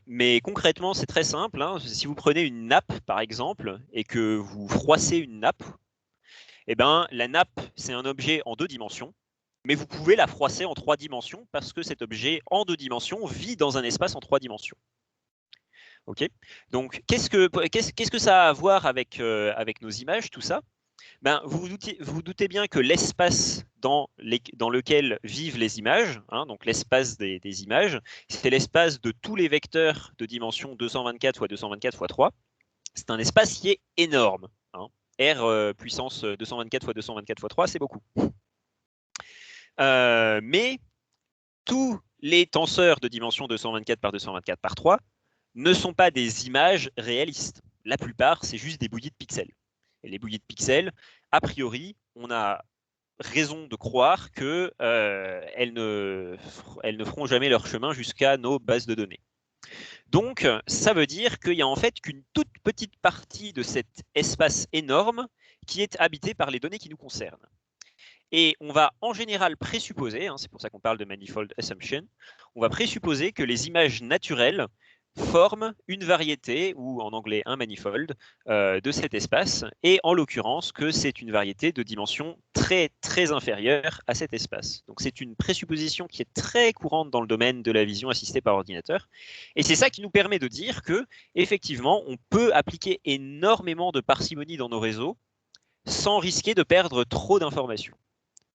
Speaker 1: Mais concrètement, c'est très simple, hein. Si vous prenez une nappe, par exemple, et que vous froissez une nappe, eh ben, la nappe, c'est un objet en 2 dimensions, mais vous pouvez la froisser en 3 dimensions parce que cet objet en 2 dimensions vit dans un espace en 3 dimensions. Ok. Donc, qu'est-ce que ça a à voir avec nos images, tout ça? Ben, vous vous doutez bien que l'espace dans lequel vivent les images, hein, donc l'espace des images, c'est l'espace de tous les vecteurs de dimension 224 x 224 x 3. C'est un espace qui est énorme, hein. R puissance 224 x 224 x 3, c'est beaucoup. Mais tous les tenseurs de dimension 224 par 224 par 3 ne sont pas des images réalistes. La plupart, c'est juste des bouillies de pixels. Et les bouillies de pixels, a priori, on a raison de croire qu'elles ne feront jamais leur chemin jusqu'à nos bases de données. Donc, ça veut dire qu'il n'y a en fait qu'une toute petite partie de cet espace énorme qui est habité par les données qui nous concernent. Et on va en général présupposer, hein, c'est pour ça qu'on parle de manifold assumption, on va présupposer que les images naturelles forment une variété, ou en anglais un manifold, de cet espace, et en l'occurrence que c'est une variété de dimension très très inférieure à cet espace. Donc c'est une présupposition qui est très courante dans le domaine de la vision assistée par ordinateur, et c'est ça qui nous permet de dire que effectivement on peut appliquer énormément de parcimonie dans nos réseaux sans risquer de perdre trop d'informations.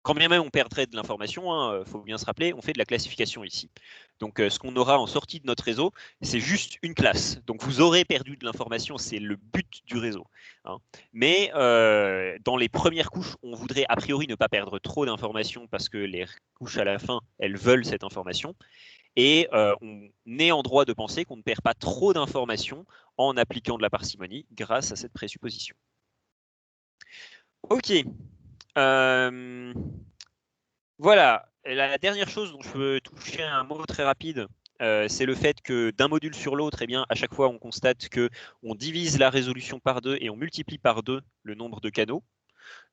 Speaker 1: Quand bien même on perdrait de l'information, hein, faut bien se rappeler, on fait de la classification ici. Donc ce qu'on aura en sortie de notre réseau, c'est juste une classe. Donc vous aurez perdu de l'information, c'est le but du réseau, hein. Mais dans les premières couches, on voudrait a priori ne pas perdre trop d'informations parce que les couches à la fin, elles veulent cette information. Et on est en droit de penser qu'on ne perd pas trop d'informations en appliquant de la parcimonie grâce à cette présupposition. Ok. Voilà, la dernière chose dont je peux toucher un mot très rapide, c'est le fait que d'un module sur l'autre, eh bien, à chaque fois, on constate qu'on divise la résolution par 2 et on multiplie par 2 le nombre de canaux.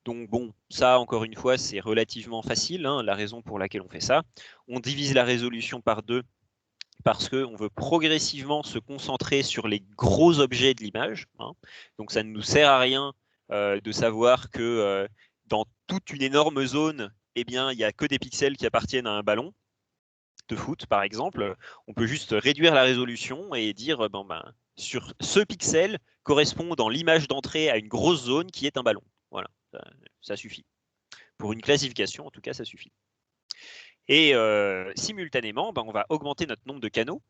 Speaker 1: Donc bon, ça, encore une fois, c'est relativement facile, hein, la raison pour laquelle on fait ça. On divise la résolution par 2 parce qu'on veut progressivement se concentrer sur les gros objets de l'image, hein. Donc ça ne nous sert à rien de savoir que dans toute une énorme zone, eh bien, il n'y a que des pixels qui appartiennent à un ballon de foot, par exemple. On peut juste réduire la résolution et dire sur ce pixel correspond dans l'image d'entrée à une grosse zone qui est un ballon. Voilà, ça suffit. Pour une classification, en tout cas, ça suffit. Et simultanément, on va augmenter notre nombre de canaux.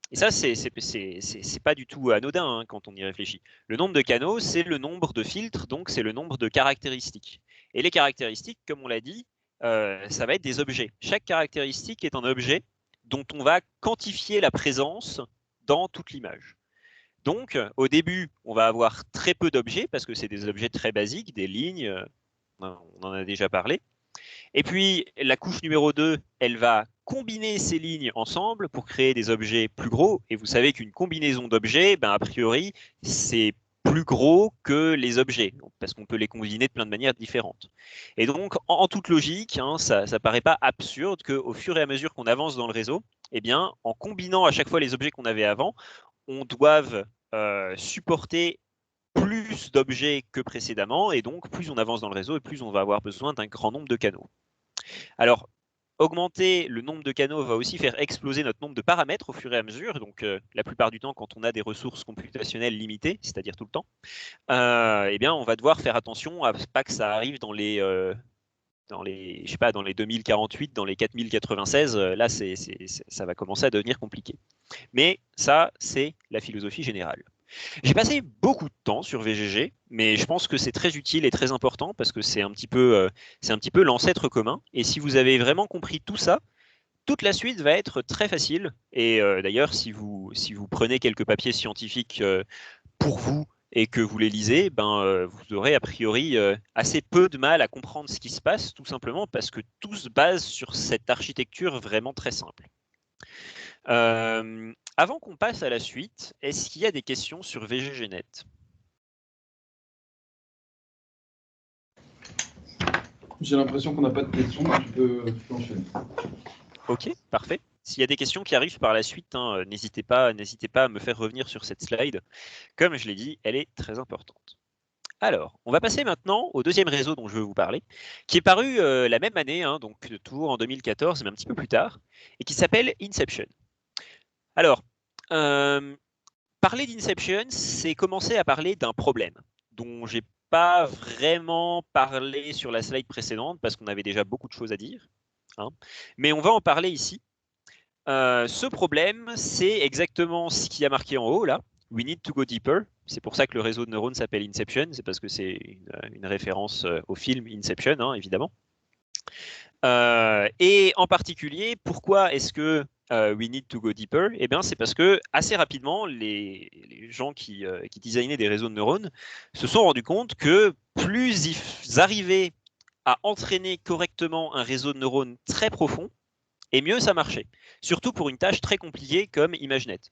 Speaker 1: Et ça, c'est pas du tout anodin, hein, quand on y réfléchit. Le nombre de canaux, c'est le nombre de filtres, donc c'est le nombre de caractéristiques. Et les caractéristiques, comme on l'a dit, ça va être des objets. Chaque caractéristique est un objet dont on va quantifier la présence dans toute l'image. Donc, au début, on va avoir très peu d'objets, parce que c'est des objets très basiques, des lignes, on en a déjà parlé. Et puis, la couche numéro 2, elle va combiner ces lignes ensemble pour créer des objets plus gros. Et vous savez qu'une combinaison d'objets, a priori, c'est plus gros que les objets, parce qu'on peut les combiner de plein de manières différentes. Et donc, en toute logique, hein, ça ne paraît pas absurde qu'au fur et à mesure qu'on avance dans le réseau, eh bien, en combinant à chaque fois les objets qu'on avait avant, on doive supporter plus d'objets que précédemment, et donc plus on avance dans le réseau, et plus on va avoir besoin d'un grand nombre de canaux. Alors, augmenter le nombre de canaux va aussi faire exploser notre nombre de paramètres au fur et à mesure. Donc, la plupart du temps, quand on a des ressources computationnelles limitées, c'est-à-dire tout le temps, eh bien, on va devoir faire attention à pas que ça arrive dans les 2048, dans les 4096. Là, ça va commencer à devenir compliqué. Mais ça, c'est la philosophie générale. J'ai passé beaucoup de temps sur VGG, mais je pense que c'est très utile et très important parce que c'est un petit peu l'ancêtre commun. Et si vous avez vraiment compris tout ça, toute la suite va être très facile. Et d'ailleurs, si vous prenez quelques papiers scientifiques pour vous et que vous les lisez, vous aurez a priori assez peu de mal à comprendre ce qui se passe, tout simplement parce que tout se base sur cette architecture vraiment très simple. Avant qu'on passe à la suite, est-ce qu'il y a des questions sur VGGNet?
Speaker 2: J'ai l'impression qu'on n'a pas de questions, mais tu peux enchaîner.
Speaker 1: Ok, parfait. S'il y a des questions qui arrivent par la suite, n'hésitez pas à me faire revenir sur cette slide. Comme je l'ai dit, elle est très importante. Alors, on va passer maintenant au deuxième réseau dont je veux vous parler, qui est paru la même année, donc toujours en 2014, mais un petit peu plus tard, et qui s'appelle Inception. Alors, parler d'Inception, c'est commencer à parler d'un problème dont j'ai pas vraiment parlé sur la slide précédente parce qu'on avait déjà beaucoup de choses à dire. Mais on va en parler ici. Ce problème, c'est exactement ce qui a marqué en haut là. We need to go deeper. C'est pour ça que le réseau de neurones s'appelle Inception. C'est parce que c'est une référence au film Inception, évidemment. Et en particulier, pourquoi est-ce que we need to go deeper? Eh bien, c'est parce que assez rapidement, les gens qui designaient des réseaux de neurones se sont rendus compte que plus ils arrivaient à entraîner correctement un réseau de neurones très profond, et mieux ça marchait. Surtout pour une tâche très compliquée comme ImageNet.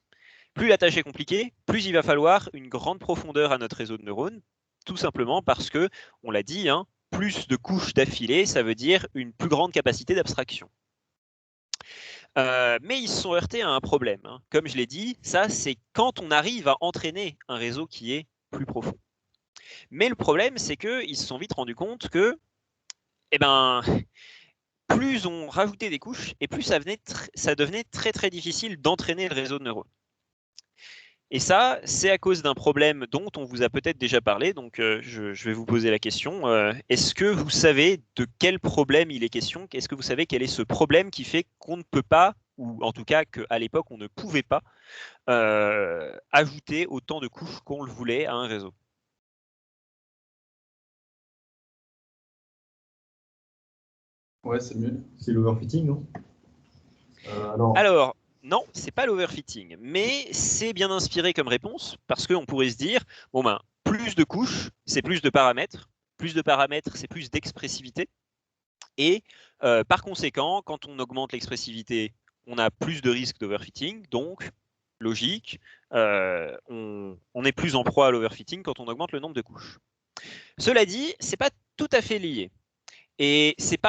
Speaker 1: Plus la tâche est compliquée, plus il va falloir une grande profondeur à notre réseau de neurones, tout simplement parce que, on l'a dit, plus de couches d'affilée, ça veut dire une plus grande capacité d'abstraction. Mais ils se sont heurtés à un problème. Comme je l'ai dit, ça c'est quand on arrive à entraîner un réseau qui est plus profond. Mais le problème, c'est qu'ils se sont vite rendus compte que, plus on rajoutait des couches, et plus ça devenait très très difficile d'entraîner le réseau de neurones. Et ça, c'est à cause d'un problème dont on vous a peut-être déjà parlé, donc je vais vous poser la question. Est-ce que vous savez de quel problème il est question? Est-ce que vous savez quel est ce problème qui fait qu'on ne peut pas, ou en tout cas qu'à l'époque on ne pouvait pas, ajouter autant de couches qu'on le voulait à un réseau?
Speaker 2: Ouais, c'est mieux.
Speaker 7: C'est l'overfitting, non?
Speaker 1: Alors, non, c'est pas l'overfitting, mais c'est bien inspiré comme réponse parce qu'on pourrait se dire, plus de couches, c'est plus de paramètres, c'est plus d'expressivité, et par conséquent, quand on augmente l'expressivité, on a plus de risque d'overfitting, donc logique, on est plus en proie à l'overfitting quand on augmente le nombre de couches. Cela dit, c'est pas tout à fait lié. Et c'est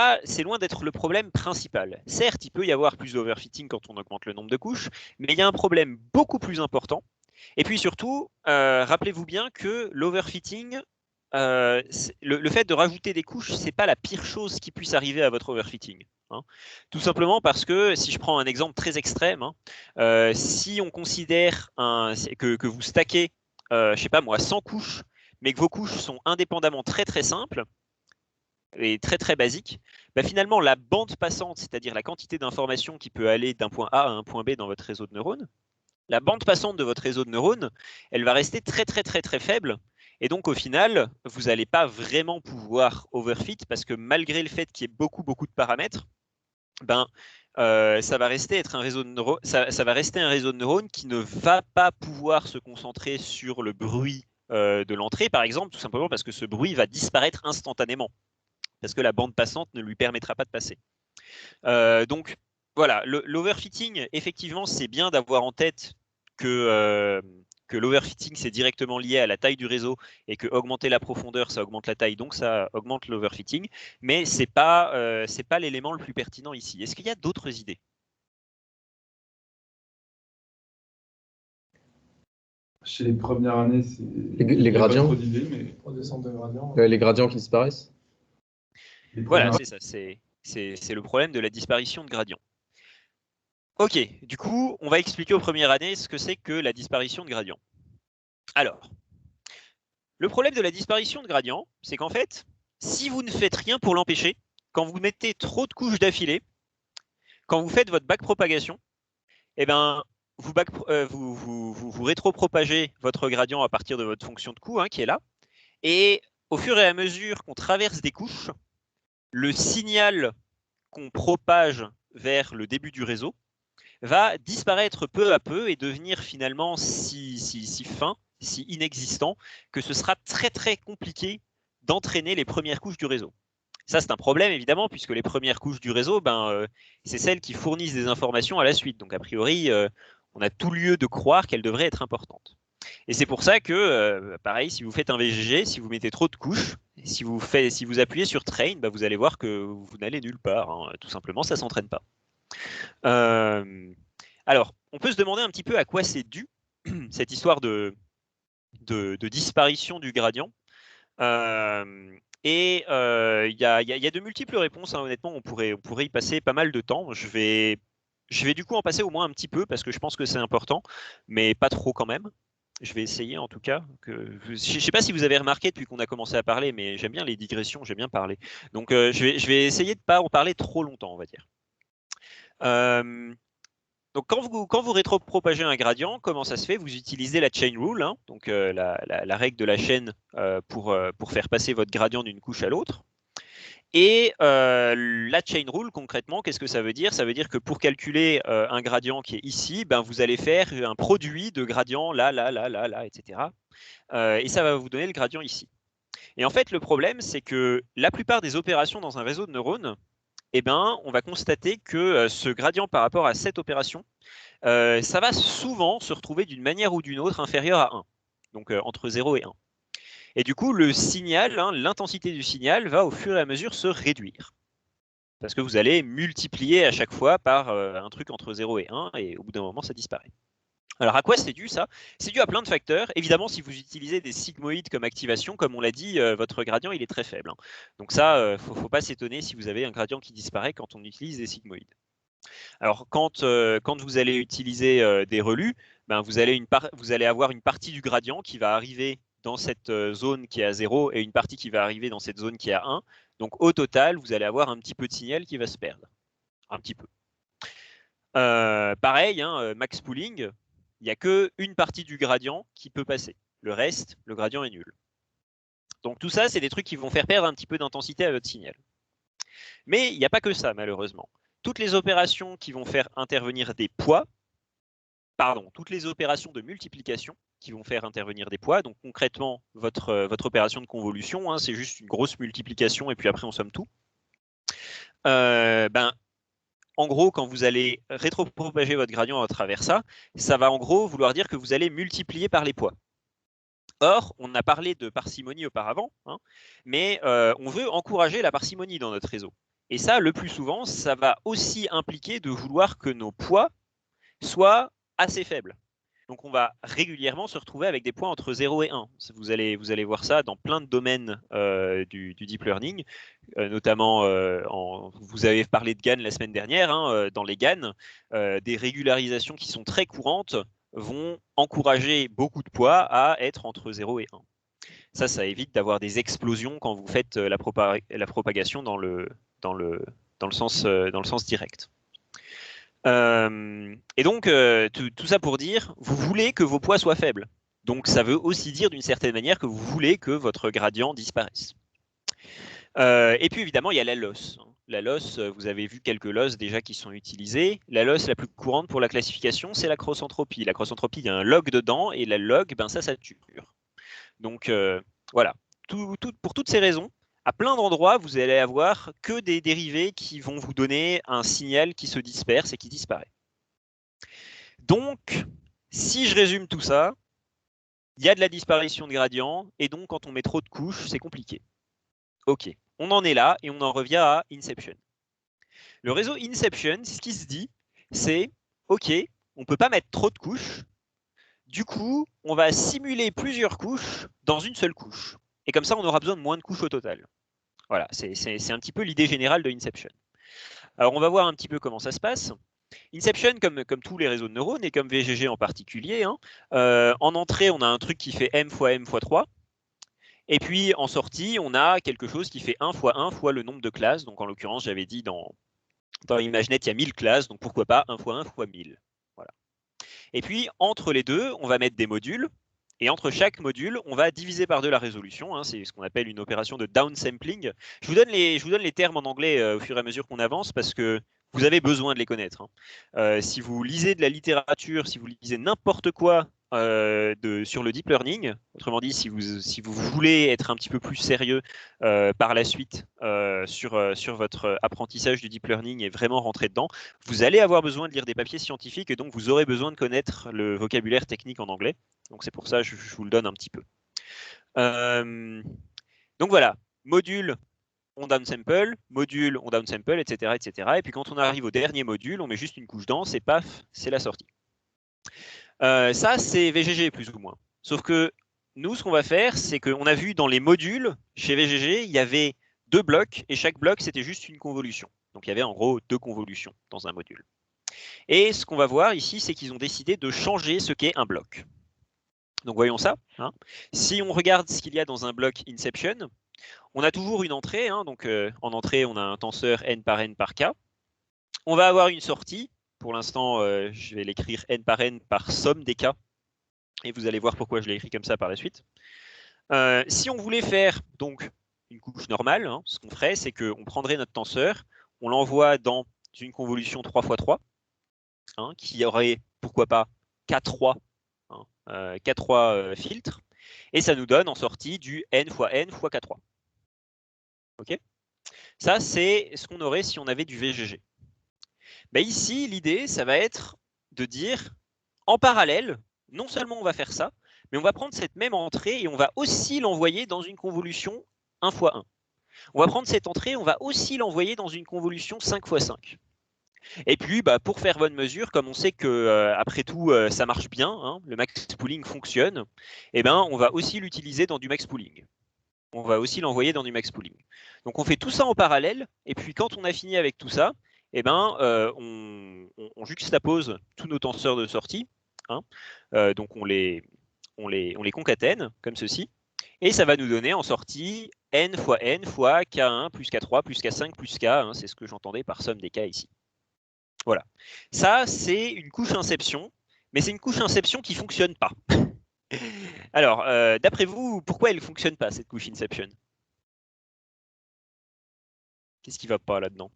Speaker 1: loin d'être le problème principal. Certes, il peut y avoir plus d'overfitting quand on augmente le nombre de couches, mais il y a un problème beaucoup plus important. Et puis surtout, rappelez-vous bien que l'overfitting, le fait de rajouter des couches, c'est pas la pire chose qui puisse arriver à votre overfitting. Tout simplement parce que, si je prends un exemple très extrême, si on considère que vous stackez, je sais pas moi, 100 couches, mais que vos couches sont indépendamment très très simples, et très très basique, finalement la bande passante, c'est-à-dire la quantité d'informations qui peut aller d'un point A à un point B dans votre réseau de neurones, la bande passante de votre réseau de neurones, elle va rester très très très très faible, et donc au final, vous n'allez pas vraiment pouvoir overfit parce que malgré le fait qu'il y ait beaucoup de paramètres, ça va rester un réseau de neurones qui ne va pas pouvoir se concentrer sur le bruit de l'entrée, par exemple, tout simplement parce que ce bruit va disparaître instantanément, parce que la bande passante ne lui permettra pas de passer. Donc voilà, l'overfitting, effectivement, c'est bien d'avoir en tête que l'overfitting, c'est directement lié à la taille du réseau et que augmenter la profondeur, ça augmente la taille, donc ça augmente l'overfitting, mais c'est pas l'élément le plus pertinent ici. Est-ce qu'il y a d'autres idées?
Speaker 2: Chez les premières années, c'est.
Speaker 4: Les
Speaker 2: j'ai pas
Speaker 4: gradients.
Speaker 2: trop d'idées, mais
Speaker 5: Pour descendre de gradient.
Speaker 4: Les gradients qui disparaissent.
Speaker 2: les
Speaker 1: Voilà,
Speaker 2: premières-
Speaker 1: c'est ça. C'est le problème de la disparition de gradient. Ok, du coup, on va expliquer aux premières années ce que c'est que la disparition de gradient. Alors, le problème de la disparition de gradient, c'est qu'en fait, si vous ne faites rien pour l'empêcher, quand vous mettez trop de couches d'affilée, quand vous faites votre backpropagation, eh ben, vous rétropropagez votre gradient à partir de votre fonction de coût, hein, qui est là. Et au fur et à mesure qu'on traverse des couches, le signal qu'on propage vers le début du réseau va disparaître peu à peu et devenir finalement si fin, si inexistant, que ce sera très très compliqué d'entraîner les premières couches du réseau. Ça, c'est un problème, évidemment, puisque les premières couches du réseau, c'est celles qui fournissent des informations à la suite. Donc, a priori, on a tout lieu de croire qu'elles devraient être importantes. Et c'est pour ça que, pareil, si vous faites un VGG, si vous mettez trop de couches, si vous appuyez sur Train, vous allez voir que vous n'allez nulle part. Hein. Tout simplement, ça ne s'entraîne pas. Alors, on peut se demander un petit peu à quoi c'est dû, cette histoire de disparition du gradient. Et il y a de multiples réponses. Hein. Honnêtement, on pourrait y passer pas mal de temps. Je vais du coup en passer au moins un petit peu parce que je pense que c'est important, mais pas trop quand même. Je vais essayer en tout cas. Je ne sais pas si vous avez remarqué depuis qu'on a commencé à parler, mais j'aime bien les digressions, j'aime bien parler. Donc je vais essayer de ne pas en parler trop longtemps, on va dire. Donc quand vous rétropropagez un gradient, comment ça se fait? Vous utilisez la chain rule, hein, donc la règle de la chaîne pour faire passer votre gradient d'une couche à l'autre. Et la chain rule, concrètement, qu'est-ce que ça veut dire? Ça veut dire que pour calculer un gradient qui est ici, vous allez faire un produit de gradients là, etc. Et ça va vous donner le gradient ici. Et en fait, le problème, c'est que la plupart des opérations dans un réseau de neurones, on va constater que ce gradient par rapport à cette opération, ça va souvent se retrouver d'une manière ou d'une autre inférieur à 1, donc entre 0 et 1. Et du coup, le signal, hein, l'intensité du signal va au fur et à mesure se réduire. Parce que vous allez multiplier à chaque fois par un truc entre 0 et 1, et au bout d'un moment, ça disparaît. Alors à quoi c'est dû ça? C'est dû à plein de facteurs. Évidemment, si vous utilisez des sigmoïdes comme activation, comme on l'a dit, votre gradient il est très faible. Hein. Donc ça, faut pas s'étonner si vous avez un gradient qui disparaît quand on utilise des sigmoïdes. Alors quand vous allez utiliser des relus, vous allez avoir une partie du gradient qui va arriver dans cette zone qui est à 0 et une partie qui va arriver dans cette zone qui est à 1. Donc au total, vous allez avoir un petit peu de signal qui va se perdre. Un petit peu. Pareil, hein, max pooling, il n'y a qu'une partie du gradient qui peut passer. Le reste, le gradient est nul. Donc tout ça, c'est des trucs qui vont faire perdre un petit peu d'intensité à votre signal. Mais il n'y a pas que ça, malheureusement. Toutes les opérations qui vont faire intervenir des poids, toutes les opérations de multiplication qui vont faire intervenir des poids, donc concrètement, votre opération de convolution, hein, c'est juste une grosse multiplication et puis après on somme tout. En gros, quand vous allez rétropropager votre gradient à travers ça, ça va en gros vouloir dire que vous allez multiplier par les poids. Or, on a parlé de parcimonie auparavant, hein, mais on veut encourager la parcimonie dans notre réseau. Et ça, le plus souvent, ça va aussi impliquer de vouloir que nos poids soient assez faibles. Donc on va régulièrement se retrouver avec des poids entre 0 et 1. Vous allez voir ça dans plein de domaines du deep learning, notamment, vous avez parlé de GAN la semaine dernière, hein, dans les GAN, des régularisations qui sont très courantes vont encourager beaucoup de poids à être entre 0 et 1. Ça évite d'avoir des explosions quand vous faites la propagation dans le sens direct. Et donc, tout ça pour dire, vous voulez que vos poids soient faibles. Donc, ça veut aussi dire d'une certaine manière que vous voulez que votre gradient disparaisse. Et puis, évidemment, il y a la loss. La loss, vous avez vu quelques loss déjà qui sont utilisées. La loss la plus courante pour la classification, c'est la cross-entropie. La cross-entropie, il y a un log dedans, et la log, ça sature. Donc, voilà. Pour toutes ces raisons, à plein d'endroits, vous allez avoir que des dérivés qui vont vous donner un signal qui se disperse et qui disparaît. Donc, si je résume tout ça, il y a de la disparition de gradient, et donc quand on met trop de couches, c'est compliqué. Ok, on en est là, et on en revient à Inception. Le réseau Inception, ce qui se dit, c'est, ok, on ne peut pas mettre trop de couches, du coup, on va simuler plusieurs couches dans une seule couche. Et comme ça, on aura besoin de moins de couches au total. Voilà, c'est un petit peu l'idée générale de Inception. Alors, on va voir un petit peu comment ça se passe. Inception, comme tous les réseaux de neurones, et comme VGG en particulier, hein, en entrée, on a un truc qui fait m fois 3. Et puis, en sortie, on a quelque chose qui fait 1 fois 1 fois le nombre de classes. Donc, en l'occurrence, j'avais dit dans ImageNet, il y a 1000 classes. Donc, pourquoi pas 1 fois 1 fois 1000. Voilà. Et puis, entre les deux, on va mettre des modules. Et entre chaque module, on va diviser par deux la résolution. Hein, c'est ce qu'on appelle une opération de downsampling. Je vous donne les termes en anglais au fur et à mesure qu'on avance parce que vous avez besoin de les connaître. Hein. Si vous lisez de la littérature, si vous lisez n'importe quoi sur le deep learning, autrement dit, si vous voulez être un petit peu plus sérieux par la suite sur votre apprentissage du deep learning et vraiment rentrer dedans, vous allez avoir besoin de lire des papiers scientifiques et donc vous aurez besoin de connaître le vocabulaire technique en anglais. Donc c'est pour ça que je vous le donne un petit peu. Donc voilà, module, on downsample, module, on downsample, etc., etc. Et puis quand on arrive au dernier module, on met juste une couche dense et paf, c'est la sortie. Ça, c'est VGG plus ou moins. Sauf que nous, ce qu'on va faire, c'est qu'on a vu dans les modules, chez VGG, il y avait 2 blocs et chaque bloc, c'était juste une convolution. Donc il y avait en gros 2 convolutions dans un module. Et ce qu'on va voir ici, c'est qu'ils ont décidé de changer ce qu'est un bloc. Donc voyons ça. Hein. Si on regarde ce qu'il y a dans un bloc Inception, on a toujours une entrée. Hein, donc en entrée, on a un tenseur n par k. On va avoir une sortie. Pour l'instant, je vais l'écrire n par somme des k. Et vous allez voir pourquoi je l'ai écrit comme ça par la suite. Si on voulait faire donc une couche normale, hein, ce qu'on ferait, c'est qu'on prendrait notre tenseur, on l'envoie dans une convolution 3 x 3, hein, qui aurait, pourquoi pas, K3, hein, K3 filtres, et ça nous donne en sortie du n fois K3. Ok ? Ça, c'est ce qu'on aurait si on avait du VGG. Ben ici, l'idée, ça va être de dire, en parallèle, non seulement on va faire ça, mais on va prendre cette même entrée et on va aussi l'envoyer dans une convolution 1 x 1. On va prendre cette entrée, on va aussi l'envoyer dans une convolution 5 x 5. Et puis, bah, pour faire bonne mesure, comme on sait que après tout, ça marche bien, hein, le max pooling fonctionne, eh ben, on va aussi l'utiliser dans du max pooling. On va aussi l'envoyer dans du max pooling. Donc, on fait tout ça en parallèle. Et puis, quand on a fini avec tout ça, eh ben, on juxtapose tous nos tenseurs de sortie. Hein, donc, on les concatène comme ceci. Et ça va nous donner en sortie n fois K1 plus K3 plus K5 plus K. Hein, c'est ce que j'entendais par somme des K ici. Voilà. Ça, c'est une couche inception, mais c'est une couche inception qui ne fonctionne pas. Alors, d'après vous, pourquoi elle ne fonctionne pas, cette couche inception? Qu'est-ce qui ne va pas là-dedans?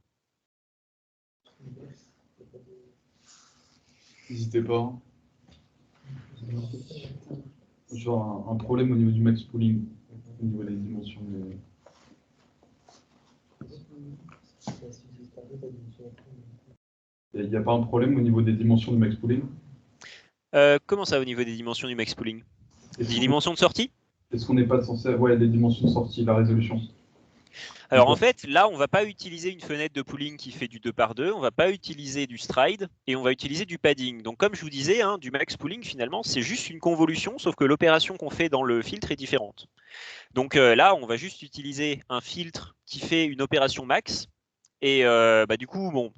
Speaker 2: N'hésitez pas. Genre un problème au niveau du max pooling, au niveau des dimensions. Il n'y a pas un problème au niveau des dimensions du max pooling?
Speaker 1: Comment ça au niveau des dimensions du max pooling? Des dimensions de sortie?
Speaker 2: Est-ce qu'on n'est pas censé avoir des dimensions de sortie, la résolution?
Speaker 1: Alors en fait, là, on ne va pas utiliser une fenêtre de pooling qui fait du 2 par 2, on ne va pas utiliser du stride et on va utiliser du padding. Donc comme je vous disais, hein, du max pooling, finalement, c'est juste une convolution, sauf que l'opération qu'on fait dans le filtre est différente. Donc là, on va juste utiliser un filtre qui fait une opération max. Et bah, du coup, bon,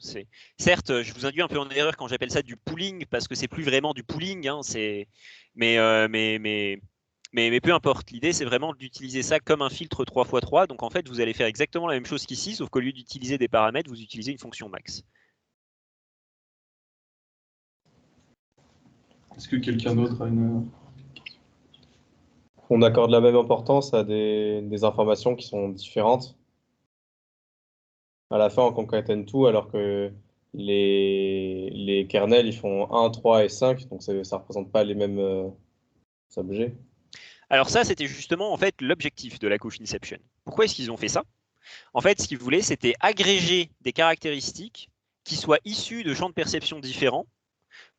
Speaker 1: certes, je vous induis un peu en erreur quand j'appelle ça du pooling, parce que c'est plus vraiment du pooling, hein, mais peu importe. L'idée, c'est vraiment d'utiliser ça comme un filtre 3 x 3. Donc en fait, vous allez faire exactement la même chose qu'ici, sauf qu'au lieu d'utiliser des paramètres, vous utilisez une fonction max.
Speaker 2: Est-ce que quelqu'un d'autre a une...
Speaker 4: On accorde la même importance à des informations qui sont différentes. À la fin, on concatène tout, alors que les kernels, ils font 1, 3 et 5, donc ça ne représente pas les mêmes objets.
Speaker 1: Alors ça, c'était justement en fait l'objectif de la couche Inception. Pourquoi est-ce qu'ils ont fait ça? En fait, ce qu'ils voulaient, c'était agréger des caractéristiques qui soient issues de champs de perception différents.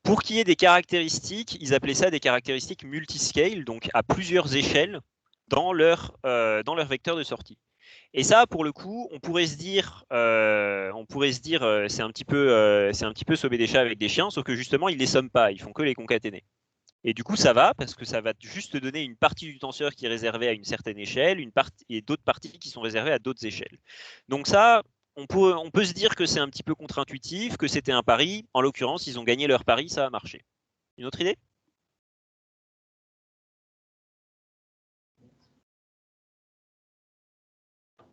Speaker 1: Pour qu'il y ait des caractéristiques, ils appelaient ça des caractéristiques multiscale, donc à plusieurs échelles dans leur vecteur de sortie. Et ça, pour le coup, on pourrait se dire, c'est un petit peu sauver des chats avec des chiens, sauf que justement, ils ne les somment pas, ils font que les concaténer. Et du coup, ça va parce que ça va juste te donner une partie du tenseur qui est réservée à une certaine échelle, et d'autres parties qui sont réservées à d'autres échelles. Donc ça, on peut se dire que c'est un petit peu contre-intuitif, que c'était un pari. En l'occurrence, ils ont gagné leur pari, ça a marché. Une autre idée?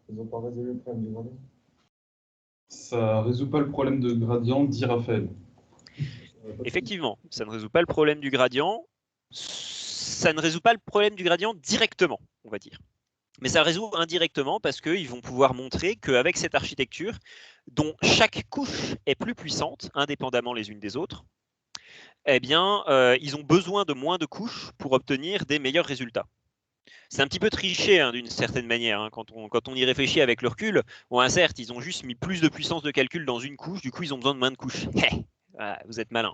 Speaker 8: Ils n'ont pas résolu le problème du gradient.
Speaker 2: Ça résout pas le problème de gradient, dit Raphaël.
Speaker 1: Effectivement, ça ne résout pas le problème du gradient. Ça ne résout pas le problème du gradient directement, on va dire. Mais ça résout indirectement parce qu'ils vont pouvoir montrer qu'avec cette architecture, dont chaque couche est plus puissante, indépendamment les unes des autres, eh bien, ils ont besoin de moins de couches pour obtenir des meilleurs résultats. C'est un petit peu triché hein, d'une certaine manière, hein, quand on y réfléchit avec le recul. Bon, certes, ils ont juste mis plus de puissance de calcul dans une couche, du coup, ils ont besoin de moins de couches. Voilà, vous êtes malin.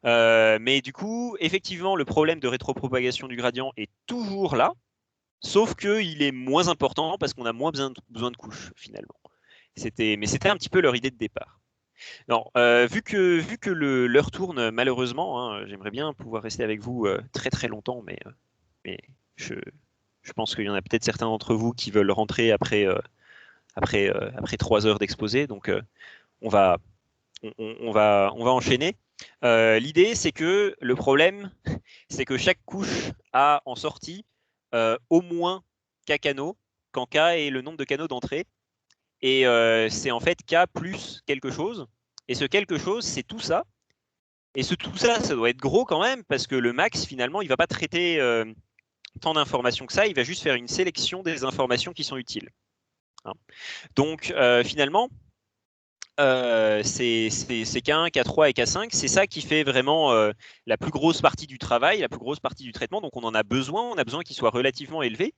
Speaker 1: Mais du coup, effectivement, le problème de rétropropagation du gradient est toujours là, sauf qu'il est moins important parce qu'on a moins besoin de couches, finalement. Mais c'était un petit peu leur idée de départ. Non, vu que l'heure tourne, malheureusement, hein, j'aimerais bien pouvoir rester avec vous très très longtemps, mais je pense qu'il y en a peut-être certains d'entre vous qui veulent rentrer après 3 heures d'exposé, donc on va enchaîner. L'idée, c'est que le problème, c'est que chaque couche a en sortie au moins K canaux, quand K est le nombre de canaux d'entrée. Et c'est en fait K plus quelque chose. Et ce quelque chose, c'est tout ça. Et ce tout ça, ça doit être gros quand même, parce que le max, finalement, il ne va pas traiter tant d'informations que ça. Il va juste faire une sélection des informations qui sont utiles. Hein. Donc, finalement, c'est K1, K3 et K5, c'est ça qui fait vraiment la plus grosse partie du travail, la plus grosse partie du traitement. Donc on en a besoin qu'il soit relativement élevé.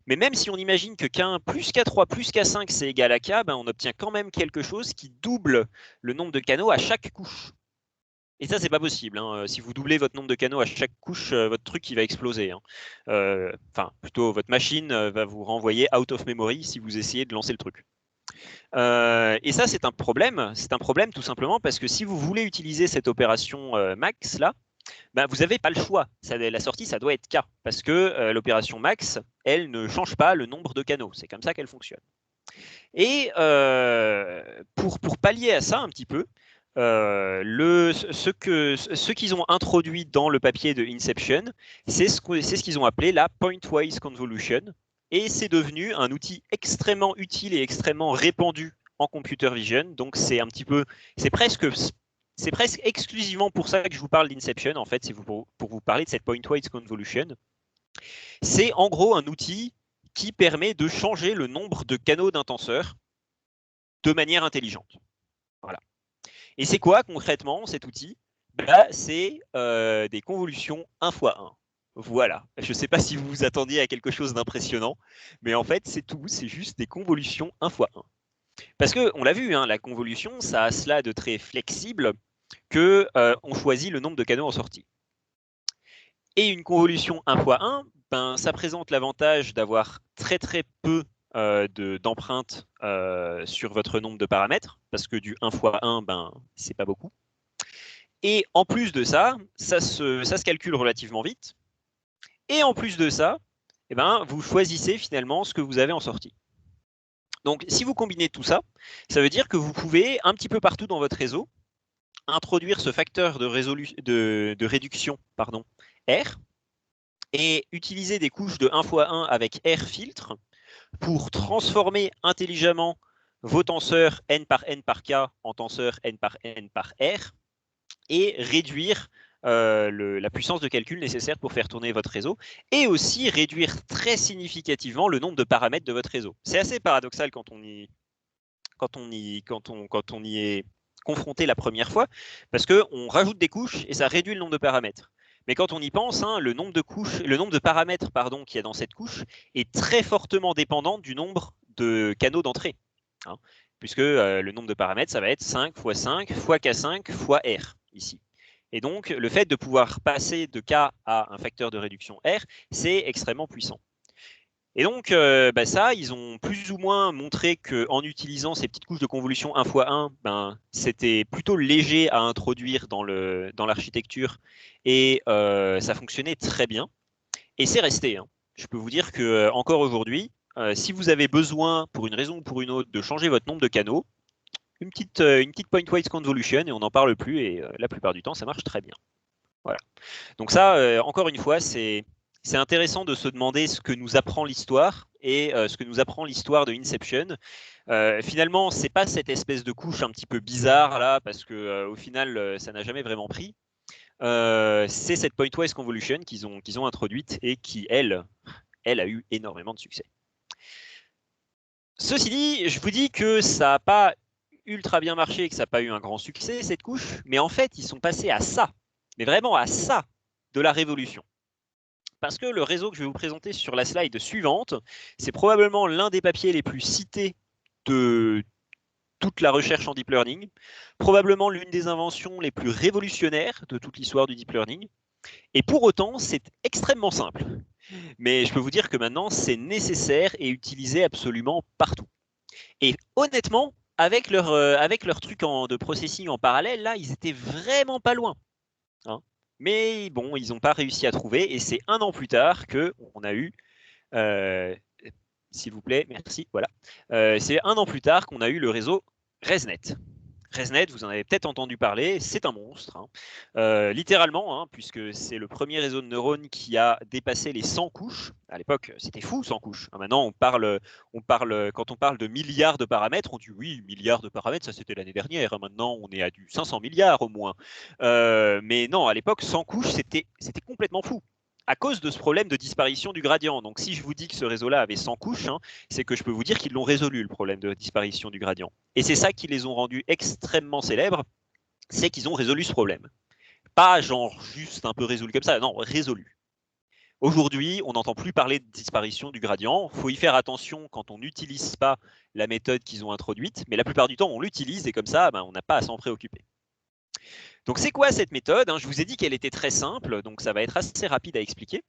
Speaker 1: Mais même si on imagine que K1 plus K3 plus K5 c'est égal à K, ben on obtient quand même quelque chose qui double le nombre de canaux à chaque couche. Et ça, c'est pas possible. Hein. Si vous doublez votre nombre de canaux à chaque couche, votre truc il va exploser. Hein. Enfin, plutôt votre machine va vous renvoyer out of memory si vous essayez de lancer le truc. Et ça, c'est un problème. C'est un problème tout simplement parce que si vous voulez utiliser cette opération max là, ben, vous n'avez pas le choix. La sortie, ça doit être K parce que l'opération max, elle ne change pas le nombre de canaux. C'est comme ça qu'elle fonctionne. Et pour pallier à ça un petit peu, ce qu'ils ont introduit dans le papier de Inception, c'est ce qu'ils ont appelé la pointwise convolution. Et c'est devenu un outil extrêmement utile et extrêmement répandu en computer vision. Donc c'est presque exclusivement pour ça que je vous parle d'Inception. En fait, c'est pour vous parler de cette pointwise convolution. C'est en gros un outil qui permet de changer le nombre de canaux d'un tenseur de manière intelligente. Voilà. Et c'est quoi concrètement cet outil? C'est des convolutions 1 x 1. Voilà, je ne sais pas si vous vous attendiez à quelque chose d'impressionnant, mais en fait, c'est tout, c'est juste des convolutions 1 x 1. Parce qu'on l'a vu, hein, la convolution, ça a cela de très flexible qu'on choisit le nombre de canaux en sortie. Et une convolution 1 x 1, ben, ça présente l'avantage d'avoir très très peu d'empreintes sur votre nombre de paramètres, parce que du 1 x 1, ben, c'est pas beaucoup. Et en plus de ça, ça se calcule relativement vite. Et en plus de ça, eh ben, vous choisissez finalement ce que vous avez en sortie. Donc, si vous combinez tout ça, ça veut dire que vous pouvez, un petit peu partout dans votre réseau, introduire ce facteur de réduction R et utiliser des couches de 1 x 1 avec R filtre pour transformer intelligemment vos tenseurs n par k en tenseurs n par R et réduire la puissance de calcul nécessaire pour faire tourner votre réseau et aussi réduire très significativement le nombre de paramètres de votre réseau. C'est assez paradoxal quand on y est confronté la première fois parce qu'on rajoute des couches et ça réduit le nombre de paramètres. Mais quand on y pense, hein, le nombre de paramètres qu'il y a dans cette couche est très fortement dépendant du nombre de canaux d'entrée. Hein, puisque le nombre de paramètres, ça va être 5 x 5 fois K5 fois R ici. Et donc, le fait de pouvoir passer de K à un facteur de réduction R, c'est extrêmement puissant. Et donc, ça, ils ont plus ou moins montré qu'en utilisant ces petites couches de convolution 1x1, c'était plutôt léger à introduire dans l'architecture et ça fonctionnait très bien. Et c'est resté. Hein. Je peux vous dire que encore aujourd'hui, si vous avez besoin, pour une raison ou pour une autre, de changer votre nombre de canaux, une petite pointwise convolution et on n'en parle plus et la plupart du temps, ça marche très bien. Voilà. Donc ça, encore une fois, c'est intéressant de se demander ce que nous apprend l'histoire et ce que nous apprend l'histoire de Inception. Finalement, c'est pas cette espèce de couche un petit peu bizarre là, parce que au final, ça n'a jamais vraiment pris. C'est cette pointwise convolution qu'ils ont introduite et qui, elle a eu énormément de succès. Ceci dit, je vous dis que ça n'a pas ultra bien marché et que ça n'a pas eu un grand succès, cette couche, mais en fait, ils sont passés à ça, mais vraiment à ça, de la révolution. Parce que le réseau que je vais vous présenter sur la slide suivante, c'est probablement l'un des papiers les plus cités de toute la recherche en deep learning, probablement l'une des inventions les plus révolutionnaires de toute l'histoire du deep learning, et pour autant, c'est extrêmement simple. Mais je peux vous dire que maintenant, c'est nécessaire et utilisé absolument partout. Et honnêtement, avec leur truc de processing en parallèle, là, ils étaient vraiment pas loin. Hein. Mais bon, ils n'ont pas réussi à trouver, et c'est 1 an plus tard qu'on a eu, s'il vous plaît, merci, voilà. C'est 1 an plus tard qu'on a eu le réseau ResNet. ResNet, vous en avez peut-être entendu parler, c'est un monstre, hein. Littéralement, hein, puisque c'est le premier réseau de neurones qui a dépassé les 100 couches. À l'époque, c'était fou, 100 couches. Maintenant, quand on parle de milliards de paramètres, on dit oui, milliards de paramètres, ça c'était l'année dernière. Hein. Maintenant, on est à du 500 milliards au moins. Mais non, à l'époque, 100 couches, c'était complètement fou. À cause de ce problème de disparition du gradient. Donc si je vous dis que ce réseau-là avait 100 couches, hein, c'est que je peux vous dire qu'ils l'ont résolu, le problème de disparition du gradient. Et c'est ça qui les ont rendus extrêmement célèbres, c'est qu'ils ont résolu ce problème. Pas genre juste un peu résolu comme ça, non, résolu. Aujourd'hui, on n'entend plus parler de disparition du gradient. Il faut y faire attention quand on n'utilise pas la méthode qu'ils ont introduite, mais la plupart du temps, on l'utilise et comme ça, on n'a pas à s'en préoccuper. Donc c'est quoi cette méthode? Je vous ai dit qu'elle était très simple, donc ça va être assez rapide à expliquer.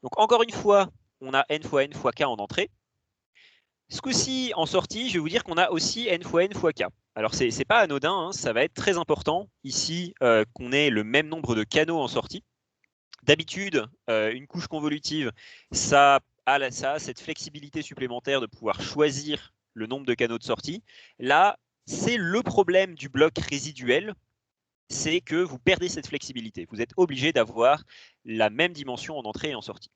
Speaker 1: Donc encore une fois, on a n fois n fois k en entrée. Ce coup-ci, en sortie, je vais vous dire qu'on a aussi n fois k. Alors c'est pas anodin, hein, ça va être très important ici qu'on ait le même nombre de canaux en sortie. D'habitude, une couche convolutive, ça a cette flexibilité supplémentaire de pouvoir choisir le nombre de canaux de sortie. Là, c'est le problème du bloc résiduel, c'est que vous perdez cette flexibilité. Vous êtes obligé d'avoir la même dimension en entrée et en sortie.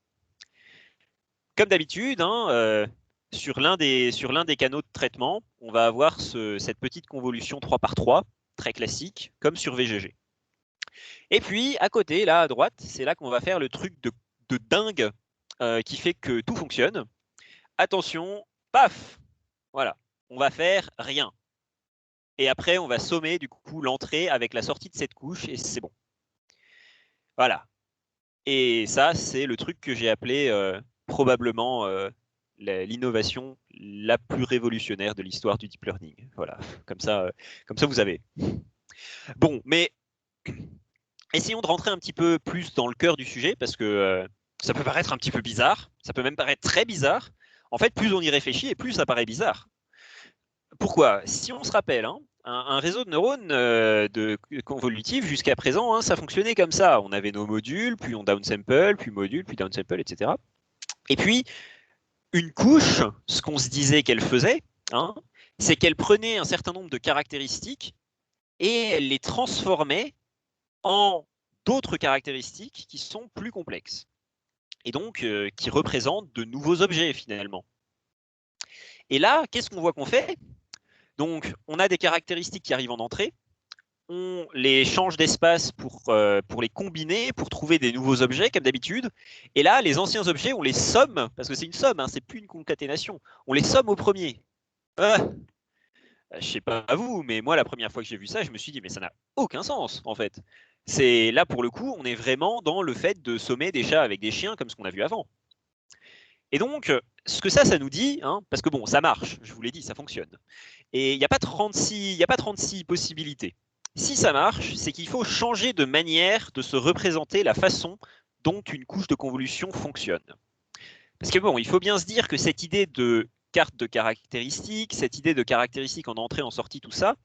Speaker 1: Comme d'habitude, hein, sur l'un des canaux de traitement, on va avoir cette petite convolution 3 par 3, très classique, comme sur VGG. Et puis, à côté, là, à droite, c'est là qu'on va faire le truc de dingue qui fait que tout fonctionne. Attention, paf, voilà, on va faire rien. Et après, on va sommer du coup l'entrée avec la sortie de cette couche et c'est bon. Voilà. Et ça, c'est le truc que j'ai appelé probablement l'innovation la plus révolutionnaire de l'histoire du deep learning. Voilà, comme ça vous avez. Bon, mais essayons de rentrer un petit peu plus dans le cœur du sujet parce que ça peut paraître un petit peu bizarre, ça peut même paraître très bizarre. En fait, plus on y réfléchit et plus ça paraît bizarre. Pourquoi? Si on se rappelle, hein, un réseau de neurones convolutifs, jusqu'à présent, hein, ça fonctionnait comme ça. On avait nos modules, puis on downsample, puis module, puis downsample, etc. Et puis, une couche, ce qu'on se disait qu'elle faisait, hein, c'est qu'elle prenait un certain nombre de caractéristiques et elle les transformait en d'autres caractéristiques qui sont plus complexes. Et donc, qui représentent de nouveaux objets, finalement. Et là, qu'est-ce qu'on voit qu'on fait? Donc, on a des caractéristiques qui arrivent en entrée, on les change d'espace pour les combiner, pour trouver des nouveaux objets, comme d'habitude. Et là, les anciens objets, on les somme, parce que c'est une somme, hein, c'est plus une concaténation. On les somme au premier. Je sais pas à vous, mais moi, la première fois que j'ai vu ça, je me suis dit, mais ça n'a aucun sens, en fait. C'est là, pour le coup, on est vraiment dans le fait de sommer des chats avec des chiens, comme ce qu'on a vu avant. Et donc, ce que ça nous dit, hein, parce que bon, ça marche, je vous l'ai dit, ça fonctionne. Et il n'y a pas 36 possibilités. Si ça marche, c'est qu'il faut changer de manière de se représenter la façon dont une couche de convolution fonctionne. Parce que bon, il faut bien se dire que cette idée de carte de caractéristiques, cette idée de caractéristiques en entrée, en sortie, tout ça,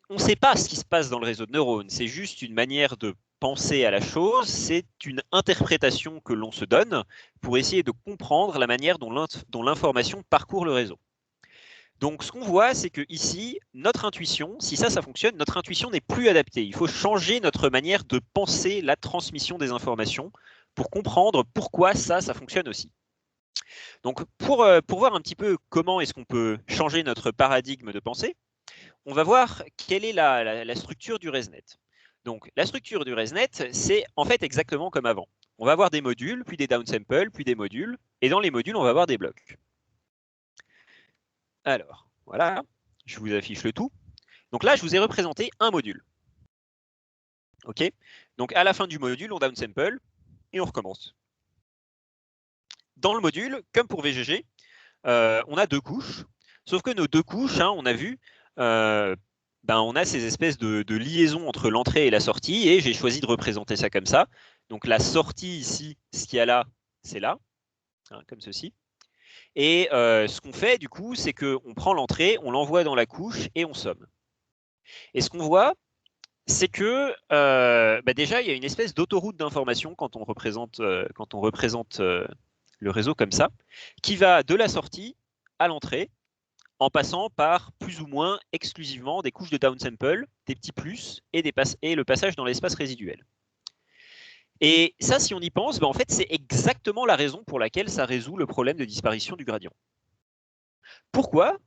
Speaker 1: on ne sait pas ce qui se passe dans le réseau de neurones. C'est juste une manière de penser à la chose, c'est une interprétation que l'on se donne pour essayer de comprendre la manière dont l'information parcourt le réseau. Donc ce qu'on voit, c'est que ici, notre intuition, si ça fonctionne, notre intuition n'est plus adaptée. Il faut changer notre manière de penser la transmission des informations pour comprendre pourquoi ça fonctionne aussi. Donc pour voir un petit peu comment est-ce qu'on peut changer notre paradigme de pensée, on va voir quelle est la structure du ResNet. Donc la structure du ResNet, c'est en fait exactement comme avant. On va avoir des modules, puis des downsamples, puis des modules, et dans les modules, on va avoir des blocs. Alors, voilà, je vous affiche le tout. Donc là, je vous ai représenté un module. OK? Donc à la fin du module, on downsample et on recommence. Dans le module, comme pour VGG, on a deux couches. Sauf que nos deux couches, hein, on a vu, on a ces espèces de liaisons entre l'entrée et la sortie, et j'ai choisi de représenter ça comme ça. Donc la sortie ici, ce qu'il y a là, c'est là, hein, comme ceci. Et ce qu'on fait, du coup, c'est qu'on prend l'entrée, on l'envoie dans la couche et on somme. Et ce qu'on voit, c'est que déjà, il y a une espèce d'autoroute d'information quand on représente, le réseau comme ça, qui va de la sortie à l'entrée, en passant par plus ou moins exclusivement des couches de downsample, des petits plus et le passage dans l'espace résiduel. Et ça, si on y pense, en fait, c'est exactement la raison pour laquelle ça résout le problème de disparition du gradient. Pourquoi?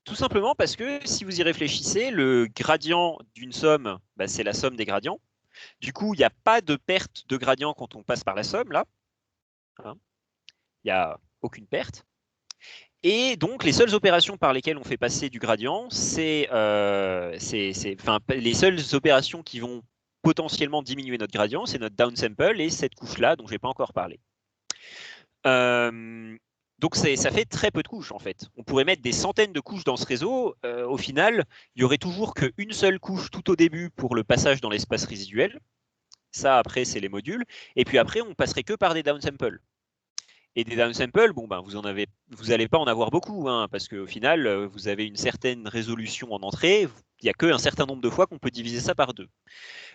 Speaker 1: Tout simplement parce que si vous y réfléchissez, le gradient d'une somme, c'est la somme des gradients. Du coup, il n'y a pas de perte de gradient quand on passe par la somme, là. Hein, il n'y a aucune perte. Et donc, les seules opérations par lesquelles on fait passer du gradient, les seules opérations qui vont potentiellement diminuer notre gradient, c'est notre downsample et cette couche-là dont je n'ai pas encore parlé. Donc ça fait très peu de couches en fait. On pourrait mettre des centaines de couches dans ce réseau. Au final, il n'y aurait toujours qu'une seule couche tout au début pour le passage dans l'espace résiduel. Ça, après, c'est les modules. Et puis après, on passerait que par des downsamples. Et des downsamples, vous n'allez pas en avoir beaucoup, hein, parce qu'au final, vous avez une certaine résolution en entrée. Il n'y a qu'un certain nombre de fois qu'on peut diviser ça par 2.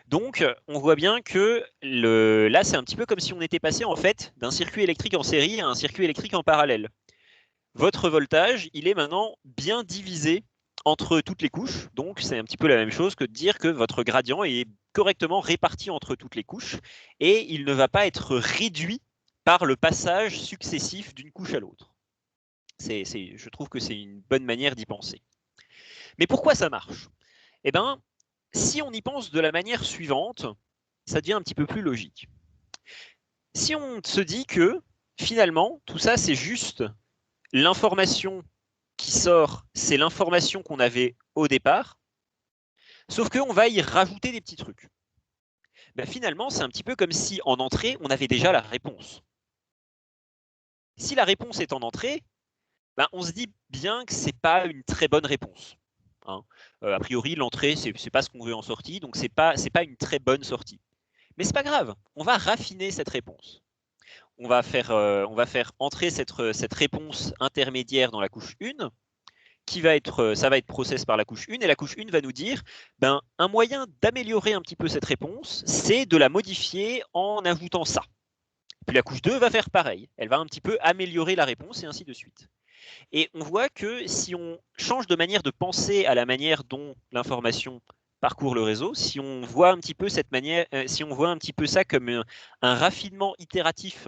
Speaker 1: Donc, on voit bien que là, c'est un petit peu comme si on était passé en fait d'un circuit électrique en série à un circuit électrique en parallèle. Votre voltage, il est maintenant bien divisé entre toutes les couches. Donc, c'est un petit peu la même chose que de dire que votre gradient est correctement réparti entre toutes les couches et il ne va pas être réduit par le passage successif d'une couche à l'autre. Je trouve que c'est une bonne manière d'y penser. Mais pourquoi ça marche? Eh bien, si on y pense de la manière suivante, ça devient un petit peu plus logique. Si on se dit que, finalement, tout ça, c'est juste l'information qui sort, c'est l'information qu'on avait au départ, sauf qu'on va y rajouter des petits trucs. Finalement, c'est un petit peu comme si, en entrée, on avait déjà la réponse. Si la réponse est en entrée, on se dit bien que ce n'est pas une très bonne réponse. Hein. A priori, l'entrée, ce n'est pas ce qu'on veut en sortie, donc ce n'est pas une très bonne sortie. Mais ce n'est pas grave, on va raffiner cette réponse. On va faire entrer cette réponse intermédiaire dans la couche 1, ça va être process par la couche 1, et la couche 1 va nous dire, un moyen d'améliorer un petit peu cette réponse, c'est de la modifier en ajoutant ça. Puis la couche 2 va faire pareil, elle va un petit peu améliorer la réponse, et ainsi de suite. Et on voit que si on change de manière de penser à la manière dont l'information parcourt le réseau, si on voit un petit peu ça comme un raffinement itératif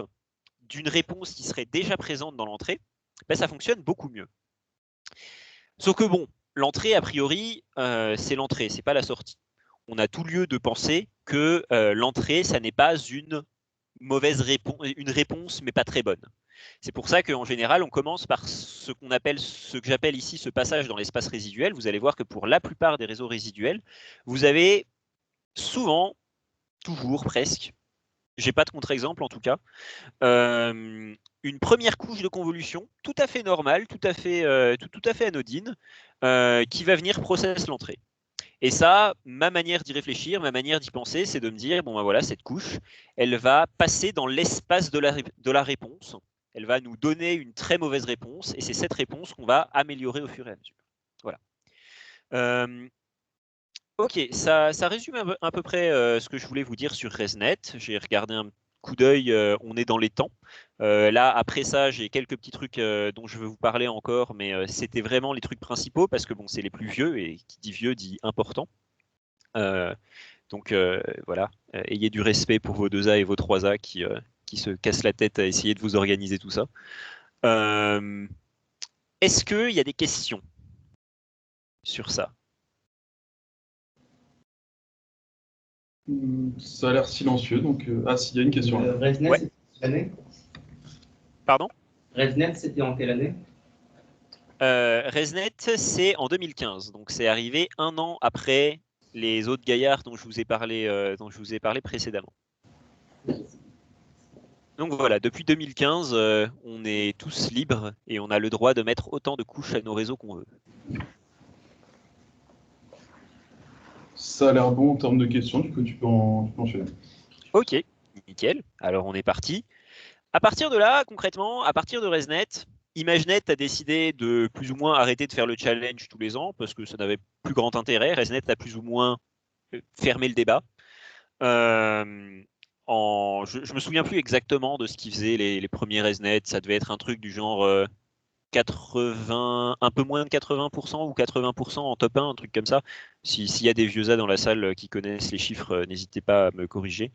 Speaker 1: d'une réponse qui serait déjà présente dans l'entrée, ça fonctionne beaucoup mieux. Sauf que l'entrée, a priori, c'est l'entrée, c'est pas la sortie. On a tout lieu de penser que l'entrée, ça n'est pas une mauvaise réponse, une réponse, mais pas très bonne. C'est pour ça qu'en général, on commence par ce que j'appelle ici ce passage dans l'espace résiduel. Vous allez voir que pour la plupart des réseaux résiduels, vous avez souvent, toujours presque, j'ai pas de contre-exemple en tout cas, une première couche de convolution tout à fait normale, tout à fait anodine, qui va venir process l'entrée. Et ça, ma manière d'y réfléchir, ma manière d'y penser, c'est de me dire, bon ben voilà, cette couche, elle va passer dans l'espace de la réponse. Elle va nous donner une très mauvaise réponse, et c'est cette réponse qu'on va améliorer au fur et à mesure. Voilà. Ok, ça résume à peu près ce que je voulais vous dire sur ResNet. J'ai regardé un coup d'œil, on est dans les temps. Là, après ça, j'ai quelques petits trucs dont je veux vous parler encore, mais c'était vraiment les trucs principaux parce que bon, c'est les plus vieux, et qui dit vieux dit important. Donc voilà, ayez du respect pour vos 2A et vos 3A qui se cassent la tête à essayer de vous organiser tout ça. Est-ce qu'il y a des questions sur ça?
Speaker 2: Ça a l'air silencieux, donc... Ah, s'il y a une question.
Speaker 9: ResNet,
Speaker 1: Ouais.
Speaker 9: c'était en quelle année?
Speaker 1: Pardon?
Speaker 9: ResNet, c'était en quelle année?
Speaker 1: ResNet, c'est en 2015, donc c'est arrivé un an après les autres gaillards dont je vous ai parlé précédemment. Donc voilà, depuis 2015, on est tous libres et on a le droit de mettre autant de couches à nos réseaux qu'on veut.
Speaker 2: Ça a l'air bon en termes de questions, du coup tu peux enchaîner.
Speaker 1: Ok, nickel. Alors on est parti. À partir de là, concrètement, à partir de ResNet, ImageNet a décidé de plus ou moins arrêter de faire le challenge tous les ans parce que ça n'avait plus grand intérêt. ResNet a plus ou moins fermé le débat. Je me souviens plus exactement de ce qu'ils faisaient les premiers ResNet. Ça devait être un truc du genre 80, un peu moins de 80% ou 80% en top 1, un truc comme ça. S'il y a des vieux A dans la salle qui connaissent les chiffres, n'hésitez pas à me corriger.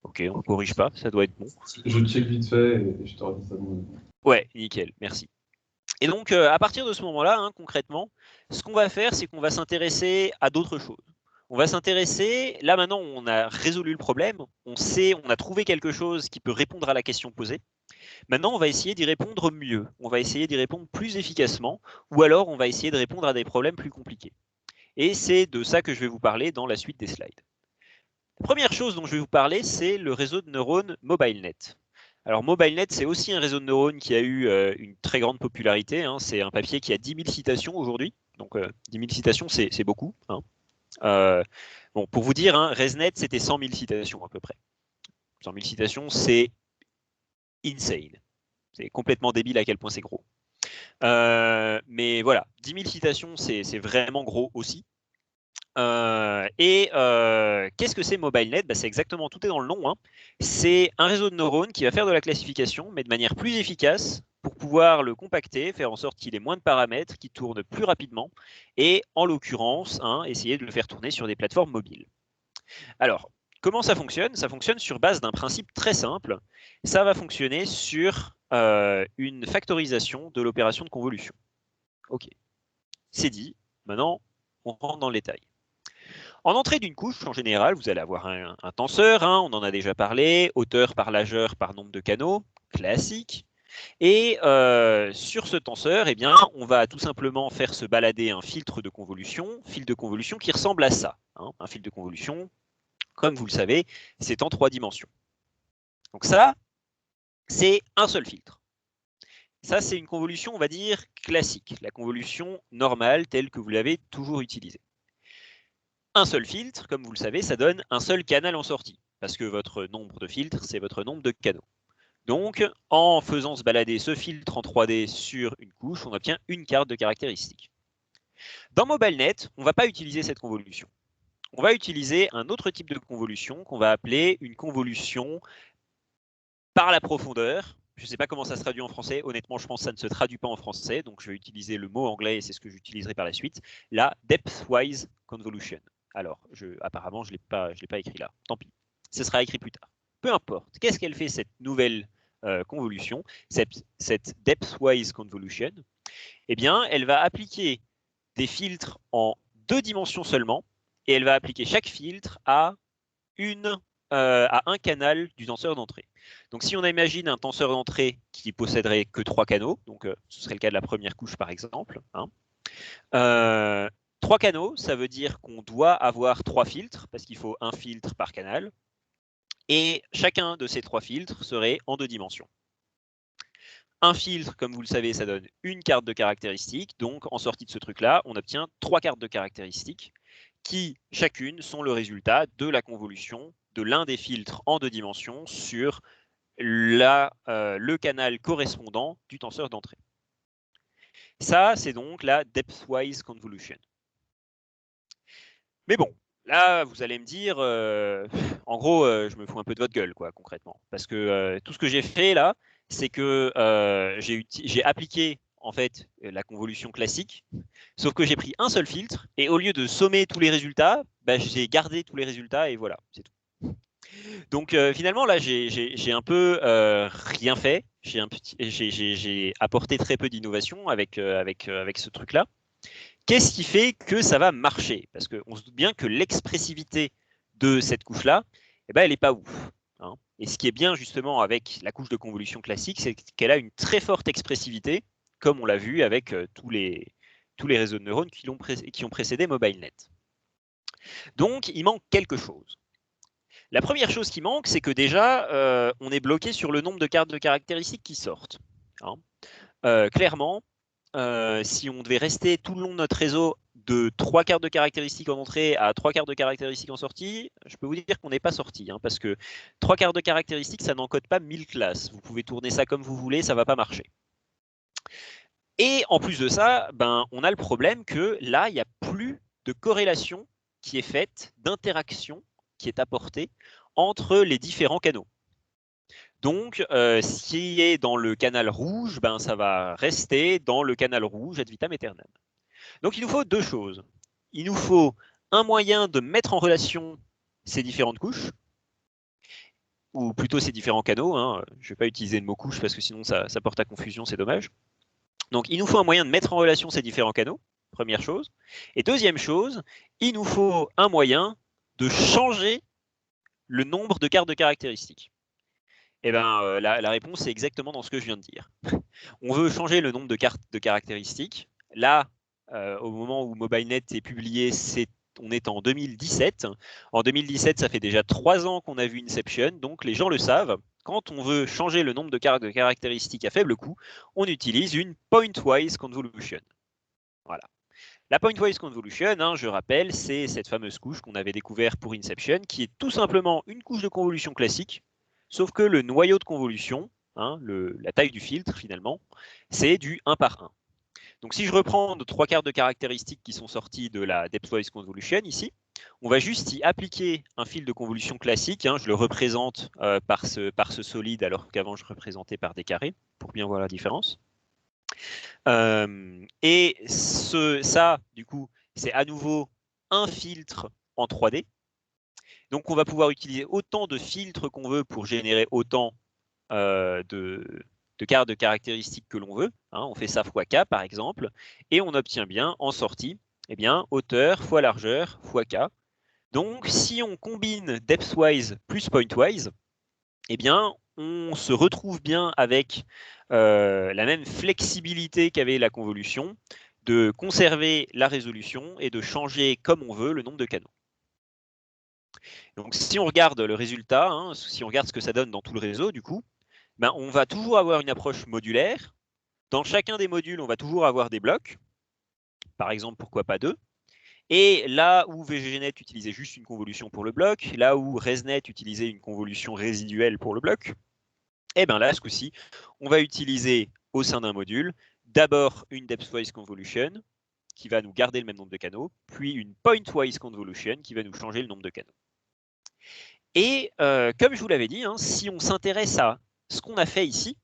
Speaker 1: Ok, on ne corrige pas, ça doit être bon.
Speaker 2: Je check vite fait et je te redis ça.
Speaker 1: Ouais, nickel, merci. Et donc, à partir de ce moment-là, hein, concrètement, ce qu'on va faire, c'est qu'on va s'intéresser à d'autres choses. On va s'intéresser, là maintenant, on a résolu le problème, on a trouvé quelque chose qui peut répondre à la question posée. Maintenant, on va essayer d'y répondre mieux, on va essayer d'y répondre plus efficacement, ou alors on va essayer de répondre à des problèmes plus compliqués. Et c'est de ça que je vais vous parler dans la suite des slides. La première chose dont je vais vous parler, c'est le réseau de neurones MobileNet. Alors MobileNet, c'est aussi un réseau de neurones qui a eu une très grande popularité. Hein. C'est un papier qui a 10 000 citations aujourd'hui. Donc 10 000 citations, c'est beaucoup. Hein. Bon, pour vous dire, hein, ResNet, c'était 100 000 citations à peu près. 100 000 citations, c'est insane. C'est complètement débile à quel point c'est gros. Mais voilà, 10 000 citations, c'est vraiment gros aussi. Qu'est-ce que c'est MobileNet? C'est exactement, tout est dans le nom. Hein. C'est un réseau de neurones qui va faire de la classification, mais de manière plus efficace pour pouvoir le compacter, faire en sorte qu'il ait moins de paramètres, qu'il tourne plus rapidement, et en l'occurrence, hein, essayer de le faire tourner sur des plateformes mobiles. Alors, comment ça fonctionne? Ça fonctionne sur base d'un principe très simple. Ça va fonctionner sur une factorisation de l'opération de convolution. Ok, c'est dit. Maintenant, on rentre dans le détail. En entrée d'une couche, en général, vous allez avoir un tenseur, hein, on en a déjà parlé, hauteur par largeur par nombre de canaux, classique. Et sur ce tenseur, eh bien, on va tout simplement faire se balader un fil de convolution qui ressemble à ça. Hein. Un fil de convolution, comme vous le savez, c'est en 3 dimensions. Donc ça, c'est un seul filtre. Ça, c'est une convolution, on va dire, classique, la convolution normale telle que vous l'avez toujours utilisée. Un seul filtre, comme vous le savez, ça donne un seul canal en sortie, parce que votre nombre de filtres, c'est votre nombre de canaux. Donc, en faisant se balader ce filtre en 3D sur une couche, on obtient une carte de caractéristiques. Dans MobileNet, on ne va pas utiliser cette convolution. On va utiliser un autre type de convolution qu'on va appeler une convolution par la profondeur. Je ne sais pas comment ça se traduit en français. Honnêtement, je pense que ça ne se traduit pas en français, donc je vais utiliser le mot anglais et c'est ce que j'utiliserai par la suite. La depth-wise convolution. Alors, apparemment, je ne l'ai pas écrit là. Tant pis. Ce sera écrit plus tard. Peu importe. Qu'est-ce qu'elle fait, cette nouvelle convolution, cette depth-wise convolution? Eh bien, elle va appliquer des filtres en 2 dimensions seulement, et elle va appliquer chaque filtre à un canal du tenseur d'entrée. Donc, si on imagine un tenseur d'entrée qui posséderait que 3 canaux, donc ce serait le cas de la première couche par exemple, hein, 3 canaux, ça veut dire qu'on doit avoir 3 filtres, parce qu'il faut un filtre par canal, et chacun de ces 3 filtres serait en 2 dimensions. Un filtre, comme vous le savez, ça donne une carte de caractéristiques. Donc, en sortie de ce truc-là, on obtient 3 cartes de caractéristiques qui, chacune, sont le résultat de la convolution de l'un des filtres en 2 dimensions sur le canal correspondant du tenseur d'entrée. Ça, c'est donc la depthwise convolution. Mais bon, là, vous allez me dire, en gros, je me fous un peu de votre gueule, quoi, concrètement. Parce que tout ce que j'ai fait là, c'est que j'ai appliqué en fait la convolution classique, sauf que j'ai pris un seul filtre et au lieu de sommer tous les résultats, bah, j'ai gardé tous les résultats et voilà, c'est tout. Donc finalement là, j'ai un peu rien fait. J'ai apporté très peu d'innovation avec ce truc-là. Qu'est-ce qui fait que ça va marcher? Parce qu'on se doute bien que l'expressivité de cette couche-là, eh ben, elle n'est pas ouf. Hein. Et ce qui est bien justement avec la couche de convolution classique, c'est qu'elle a une très forte expressivité, comme on l'a vu avec tous les réseaux de neurones qui ont précédé MobileNet. Donc, il manque quelque chose. La première chose qui manque, c'est que déjà, on est bloqué sur le nombre de cartes de caractéristiques qui sortent. Hein. Clairement, si on devait rester tout le long de notre réseau de 3 cartes de caractéristiques en entrée à 3 cartes de caractéristiques en sortie, je peux vous dire qu'on n'est pas sorti, hein, parce que 3 cartes de caractéristiques, ça n'encode pas 1000 classes. Vous pouvez tourner ça comme vous voulez, ça ne va pas marcher. Et en plus de ça, ben, on a le problème que là, il n'y a plus de corrélation qui est faite, d'interaction qui est apportée entre les différents canaux. Donc, ce qui est dans le canal rouge, ben, ça va rester dans le canal rouge ad vitam aeternam. Donc, il nous faut 2 choses. Il nous faut un moyen de mettre en relation ces différentes couches, ou plutôt ces différents canaux. Hein. Je ne vais pas utiliser le mot couche parce que sinon ça porte à confusion, c'est dommage. Donc, il nous faut un moyen de mettre en relation ces différents canaux, première chose. Et deuxième chose, il nous faut un moyen de changer le nombre de cartes de caractéristiques. Eh ben, la réponse est exactement dans ce que je viens de dire. On veut changer le nombre de cartes de caractéristiques. Là, au moment où MobileNet est publié, on est en 2017. En 2017, ça fait déjà 3 ans qu'on a vu Inception, donc les gens le savent. Quand on veut changer le nombre de cartes de caractéristiques à faible coût, on utilise une pointwise convolution. Voilà. La pointwise convolution, hein, je rappelle, c'est cette fameuse couche qu'on avait découvert pour Inception, qui est tout simplement une couche de convolution classique, sauf que le noyau de convolution, hein, la taille du filtre finalement, c'est du 1 par 1. Donc si je reprends 3 cartes de caractéristiques qui sont sorties de la depthwise convolution ici, on va juste y appliquer un fil de convolution classique. Hein, je le représente par ce solide alors qu'avant je représentais par des carrés, pour bien voir la différence. Et ça, du coup, c'est à nouveau un filtre en 3D. Donc on va pouvoir utiliser autant de filtres qu'on veut pour générer autant de cartes de caractéristiques que l'on veut. Hein, on fait ça fois k par exemple, et on obtient bien en sortie hauteur fois largeur fois k. Donc si on combine depthwise plus pointwise, on se retrouve bien avec la même flexibilité qu'avait la convolution, de conserver la résolution et de changer comme on veut le nombre de canaux. Donc si on regarde le résultat, hein, si on regarde ce que ça donne dans tout le réseau, du coup, ben, on va toujours avoir une approche modulaire. Dans chacun des modules, on va toujours avoir des blocs. Par exemple, pourquoi pas 2. Et là où VGGNet utilisait juste une convolution pour le bloc, là où ResNet utilisait une convolution résiduelle pour le bloc, et bien là, ce coup-ci, on va utiliser au sein d'un module d'abord une depthwise convolution qui va nous garder le même nombre de canaux, puis une pointwise convolution qui va nous changer le nombre de canaux. Et comme je vous l'avais dit, hein, si on s'intéresse à ce qu'on a fait ici,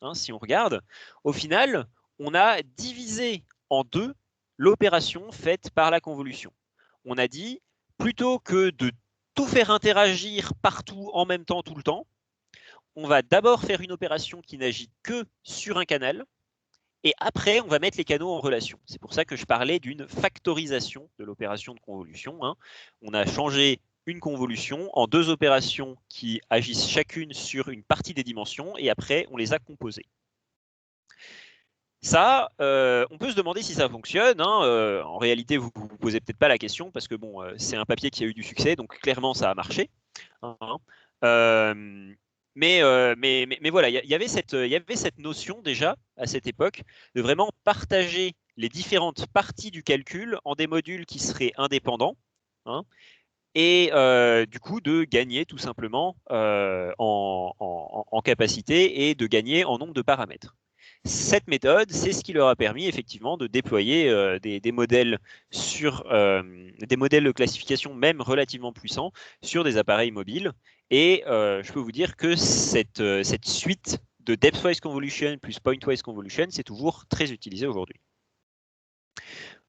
Speaker 1: hein, si on regarde, au final, on a divisé en 2 l'opération faite par la convolution. On a dit, plutôt que de tout faire interagir partout en même temps, tout le temps, on va d'abord faire une opération qui n'agit que sur un canal, et après, on va mettre les canaux en relation. C'est pour ça que je parlais d'une factorisation de l'opération de convolution. Hein. On a changé une convolution en 2 opérations qui agissent chacune sur une partie des dimensions, et après, on les a composées. Ça, on peut se demander si ça fonctionne. Hein. En réalité, vous ne vous posez peut-être pas la question, parce que bon, c'est un papier qui a eu du succès, donc clairement, ça a marché. Hein. Mais voilà, il y avait cette notion déjà à cette époque de vraiment partager les différentes parties du calcul en des modules qui seraient indépendants, hein, et du coup de gagner tout simplement en capacité et de gagner en nombre de paramètres. Cette méthode, c'est ce qui leur a permis effectivement de déployer des modèles des modèles de classification même relativement puissants sur des appareils mobiles. Et je peux vous dire que cette suite de depthwise convolution plus pointwise convolution, c'est toujours très utilisé aujourd'hui.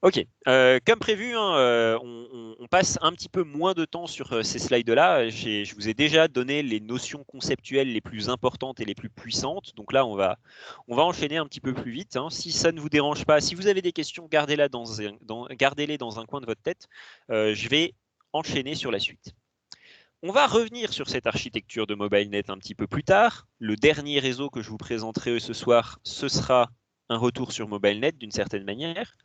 Speaker 1: Ok, comme prévu, hein, on passe un petit peu moins de temps sur ces slides-là. Je vous ai déjà donné les notions conceptuelles les plus importantes et les plus puissantes. Donc là, on va enchaîner un petit peu plus vite, hein. Si ça ne vous dérange pas, si vous avez des questions, gardez-les dans un coin de votre tête. Je vais enchaîner sur la suite. On va revenir sur cette architecture de MobileNet un petit peu plus tard. Le dernier réseau que je vous présenterai ce soir, ce sera un retour sur MobileNet d'une certaine manière.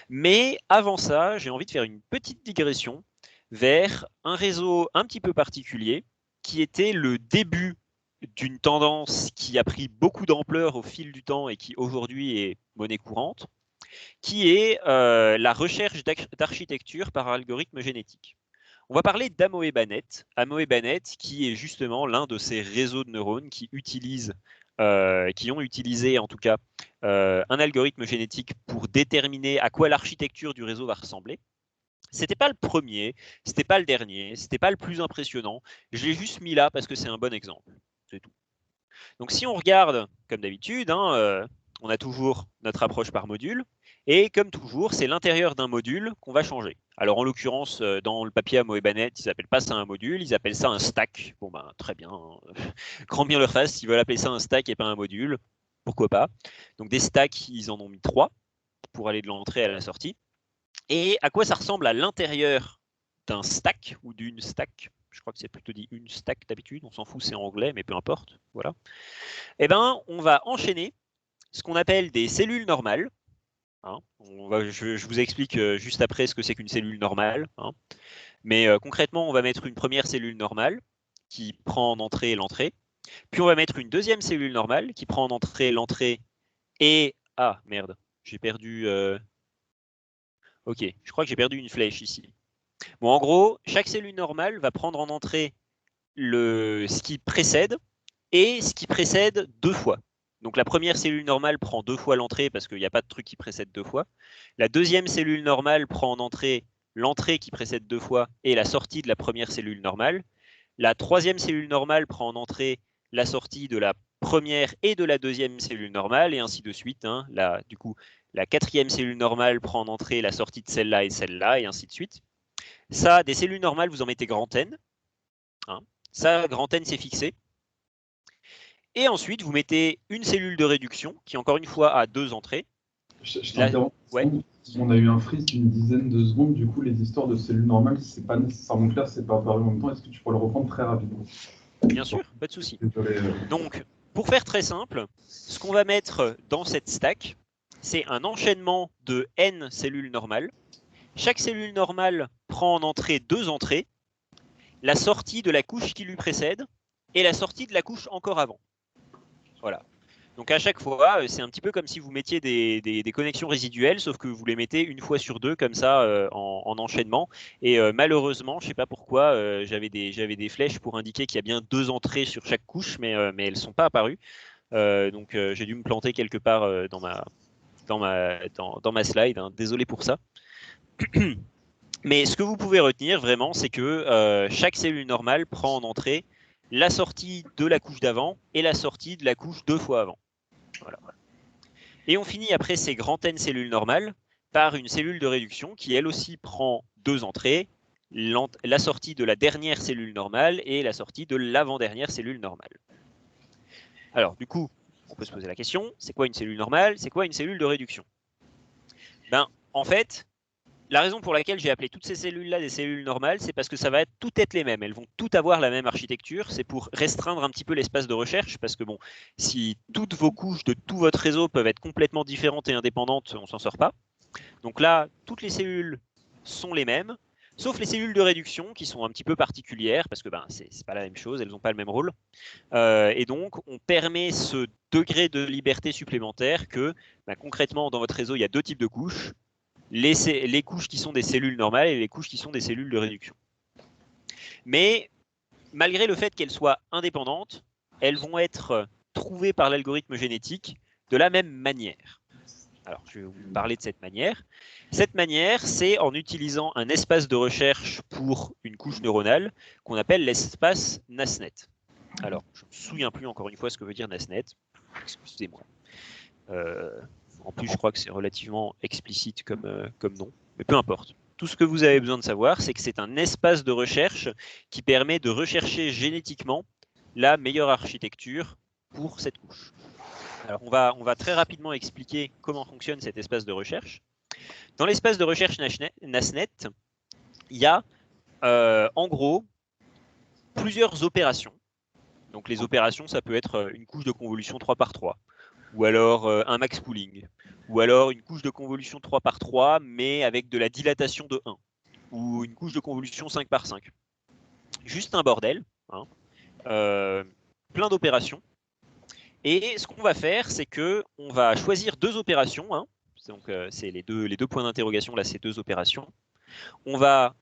Speaker 1: Mais avant ça, j'ai envie de faire une petite digression vers un réseau un petit peu particulier qui était le début d'une tendance qui a pris beaucoup d'ampleur au fil du temps et qui aujourd'hui est monnaie courante, qui est la recherche d'architecture par algorithme génétique. On va parler d'Amoebanet. Amoebanet qui est justement l'un de ces réseaux de neurones qui ont utilisé en tout cas un algorithme génétique pour déterminer à quoi l'architecture du réseau va ressembler. C'était pas le premier, c'était pas le dernier, c'était pas le plus impressionnant. Je l'ai juste mis là parce que c'est un bon exemple. C'est tout. Donc si on regarde, comme d'habitude, hein, on a toujours notre approche par module. Et comme toujours, c'est l'intérieur d'un module qu'on va changer. Alors en l'occurrence, dans le papier Amoebanet, ils n'appellent pas ça un module, ils appellent ça un stack. Bon ben très bien, grand bien leur face, s'ils veulent appeler ça un stack et pas un module, pourquoi pas. Donc des stacks, ils en ont mis 3 pour aller de l'entrée à la sortie. Et à quoi ça ressemble à l'intérieur d'un stack ou d'une stack? Je crois que c'est plutôt dit une stack d'habitude, on s'en fout, c'est en anglais, mais peu importe. Voilà. Eh ben, on va enchaîner ce qu'on appelle des cellules normales. Hein, je vous explique juste après ce que c'est qu'une cellule normale. Hein. Mais concrètement, on va mettre une première cellule normale qui prend en entrée l'entrée. Puis on va mettre une deuxième cellule normale qui prend en entrée l'entrée et... Ah, merde, j'ai perdu... Ok, je crois que j'ai perdu une flèche ici. Bon, en gros, chaque cellule normale va prendre en entrée ce qui précède et ce qui précède 2 fois. Donc la première cellule normale prend 2 fois l'entrée parce qu'il n'y a pas de truc qui précède 2 fois. La deuxième cellule normale prend en entrée l'entrée qui précède 2 fois et la sortie de la première cellule normale. La troisième cellule normale prend en entrée la sortie de la première et de la deuxième cellule normale et ainsi de suite. Hein. Du coup, la quatrième cellule normale prend en entrée la sortie de celle-là et ainsi de suite. Ça, des cellules normales, vous en mettez grand N. Hein. Ça, grand N, c'est fixé. Et ensuite, vous mettez une cellule de réduction qui, encore une fois, a 2 entrées.
Speaker 2: Je t'interromps.
Speaker 1: Ouais.
Speaker 2: On a eu un freeze d'une dizaine de secondes. Du coup, les histoires de cellules normales, c'est pas nécessairement clair, c'est pas apparu en même temps. Est-ce que tu pourrais le reprendre très rapidement?
Speaker 1: Bien sûr, pas de souci. Donc, pour faire très simple, ce qu'on va mettre dans cette stack, c'est un enchaînement de n cellules normales. Chaque cellule normale prend en entrée 2 entrées, la sortie de la couche qui lui précède et la sortie de la couche encore avant. Voilà. Donc à chaque fois, c'est un petit peu comme si vous mettiez des connexions résiduelles, sauf que vous les mettez une fois sur 2 comme ça en enchaînement. Et malheureusement, je ne sais pas pourquoi, j'avais des flèches pour indiquer qu'il y a bien 2 entrées sur chaque couche, mais elles ne sont pas apparues. Donc j'ai dû me planter quelque part dans ma slide. Hein. Désolé pour ça. Mais ce que vous pouvez retenir vraiment, c'est que chaque cellule normale prend en entrée la sortie de la couche d'avant et la sortie de la couche 2 fois avant. Voilà. Et on finit après ces grand N cellules normales par une cellule de réduction qui elle aussi prend 2 entrées, la sortie de la dernière cellule normale et la sortie de l'avant-dernière cellule normale. Alors du coup, on peut se poser la question, c'est quoi une cellule normale? C'est quoi une cellule de réduction? Ben, en fait, la raison pour laquelle j'ai appelé toutes ces cellules-là des cellules normales, c'est parce que ça va toutes être les mêmes. Elles vont toutes avoir la même architecture. C'est pour restreindre un petit peu l'espace de recherche, parce que bon, si toutes vos couches de tout votre réseau peuvent être complètement différentes et indépendantes, on s'en sort pas. Donc là, toutes les cellules sont les mêmes, sauf les cellules de réduction qui sont un petit peu particulières parce que c'est pas la même chose, elles n'ont pas le même rôle. Et donc, on permet ce degré de liberté supplémentaire que concrètement, dans votre réseau, il y a deux types de couches. Les couches qui sont des cellules normales et les couches qui sont des cellules de réduction. Mais malgré le fait qu'elles soient indépendantes, elles vont être trouvées par l'algorithme génétique de la même manière. Alors, je vais vous parler de cette manière. Cette manière, c'est en utilisant un espace de recherche pour une couche neuronale qu'on appelle l'espace NASNet. Alors, je ne me souviens plus encore une fois ce que veut dire NASNet. Excusez-moi. En plus, je crois que c'est relativement explicite comme nom, mais peu importe. Tout ce que vous avez besoin de savoir, c'est que c'est un espace de recherche qui permet de rechercher génétiquement la meilleure architecture pour cette couche. Alors, on va très rapidement expliquer comment fonctionne cet espace de recherche. Dans l'espace de recherche NASNet, il y a en gros plusieurs opérations. Donc, les opérations, ça peut être une couche de convolution 3×3, ou alors un max pooling, ou alors une couche de convolution 3×3, mais avec de la dilatation de 1, ou une couche de convolution 5×5. Juste un bordel, hein, plein d'opérations. Et ce qu'on va faire, c'est qu'on va choisir deux opérations, hein, donc c'est les deux points d'interrogation, là, c'est deux opérations. On va,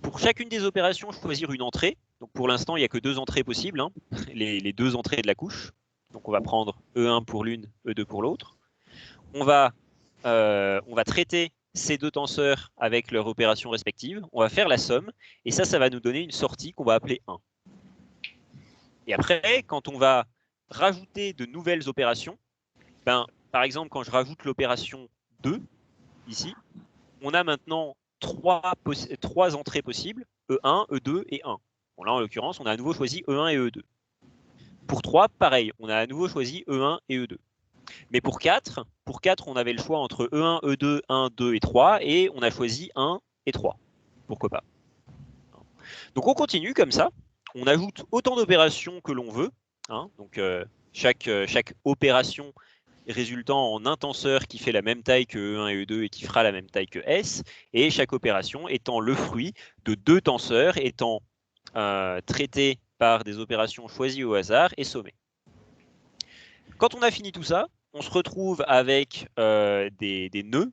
Speaker 1: pour chacune des opérations, choisir une entrée. Donc pour l'instant, il n'y a que deux entrées possibles, hein, les deux entrées de la couche. Donc on va prendre E1 pour l'une, E2 pour l'autre. On va traiter ces deux tenseurs avec leur opération respective. On va faire la somme. Et ça va nous donner une sortie qu'on va appeler 1. Et après, quand on va rajouter de nouvelles opérations, par exemple, quand je rajoute l'opération 2, ici, on a maintenant trois entrées possibles, E1, E2 et 1. Bon, là, en l'occurrence, on a à nouveau choisi E1 et E2. Pour 3, pareil, on a à nouveau choisi E1 et E2. Mais pour 4, on avait le choix entre E1, E2, 1, 2 et 3, et on a choisi 1 et 3. Pourquoi pas? Donc on continue comme ça, on ajoute autant d'opérations que l'on veut, hein, donc chaque opération résultant en un tenseur qui fait la même taille que E1 et E2 et qui fera la même taille que S, et chaque opération étant le fruit de deux tenseurs étant traités par des opérations choisies au hasard et sommées. Quand on a fini tout ça, on se retrouve avec des nœuds